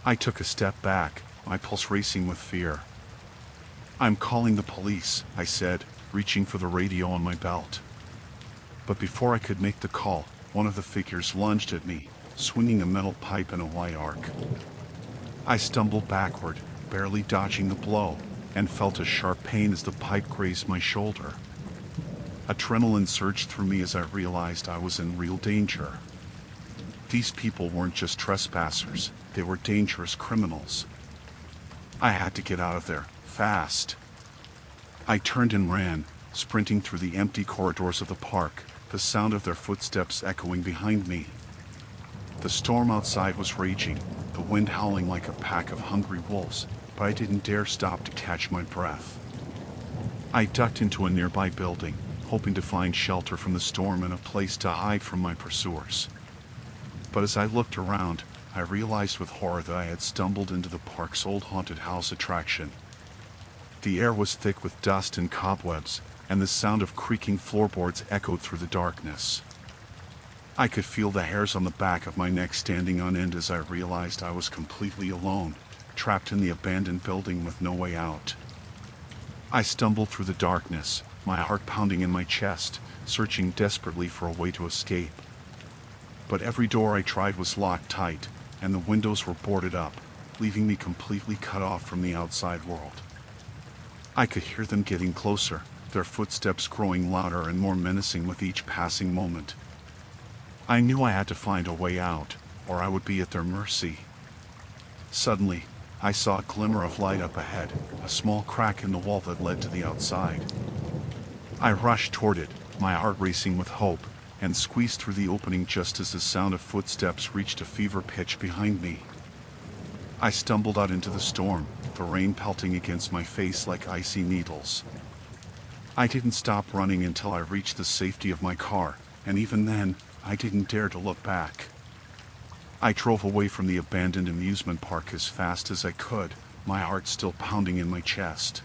I took a step back, my pulse racing with fear. "I'm calling the police," I said, reaching for the radio on my belt. But before I could make the call, one of the figures lunged at me, swinging a metal pipe in a wide arc. I stumbled backward, barely dodging the blow, and felt a sharp pain as the pipe grazed my shoulder. Adrenaline surged through me as I realized I was in real danger. These people weren't just trespassers, they were dangerous criminals. I had to get out of there, fast. I turned and ran, sprinting through the empty corridors of the park, the sound of their footsteps echoing behind me. The storm outside was raging, the wind howling like a pack of hungry wolves, but I didn't dare stop to catch my breath. I ducked into a nearby building, hoping to find shelter from the storm and a place to hide from my pursuers. But as I looked around, I realized with horror that I had stumbled into the park's old haunted house attraction. The air was thick with dust and cobwebs, and the sound of creaking floorboards echoed through the darkness. I could feel the hairs on the back of my neck standing on end as I realized I was completely alone, trapped in the abandoned building with no way out. I stumbled through the darkness, my heart pounding in my chest, searching desperately for a way to escape. But every door I tried was locked tight, and the windows were boarded up, leaving me completely cut off from the outside world. I could hear them getting closer, their footsteps growing louder and more menacing with each passing moment. I knew I had to find a way out, or I would be at their mercy. Suddenly, I saw a glimmer of light up ahead, a small crack in the wall that led to the outside. I rushed toward it, my heart racing with hope, and squeezed through the opening just as the sound of footsteps reached a fever pitch behind me. I stumbled out into the storm, the rain pelting against my face like icy needles. I didn't stop running until I reached the safety of my car, and even then, I didn't dare to look back. I drove away from the abandoned amusement park as fast as I could, my heart still pounding in my chest.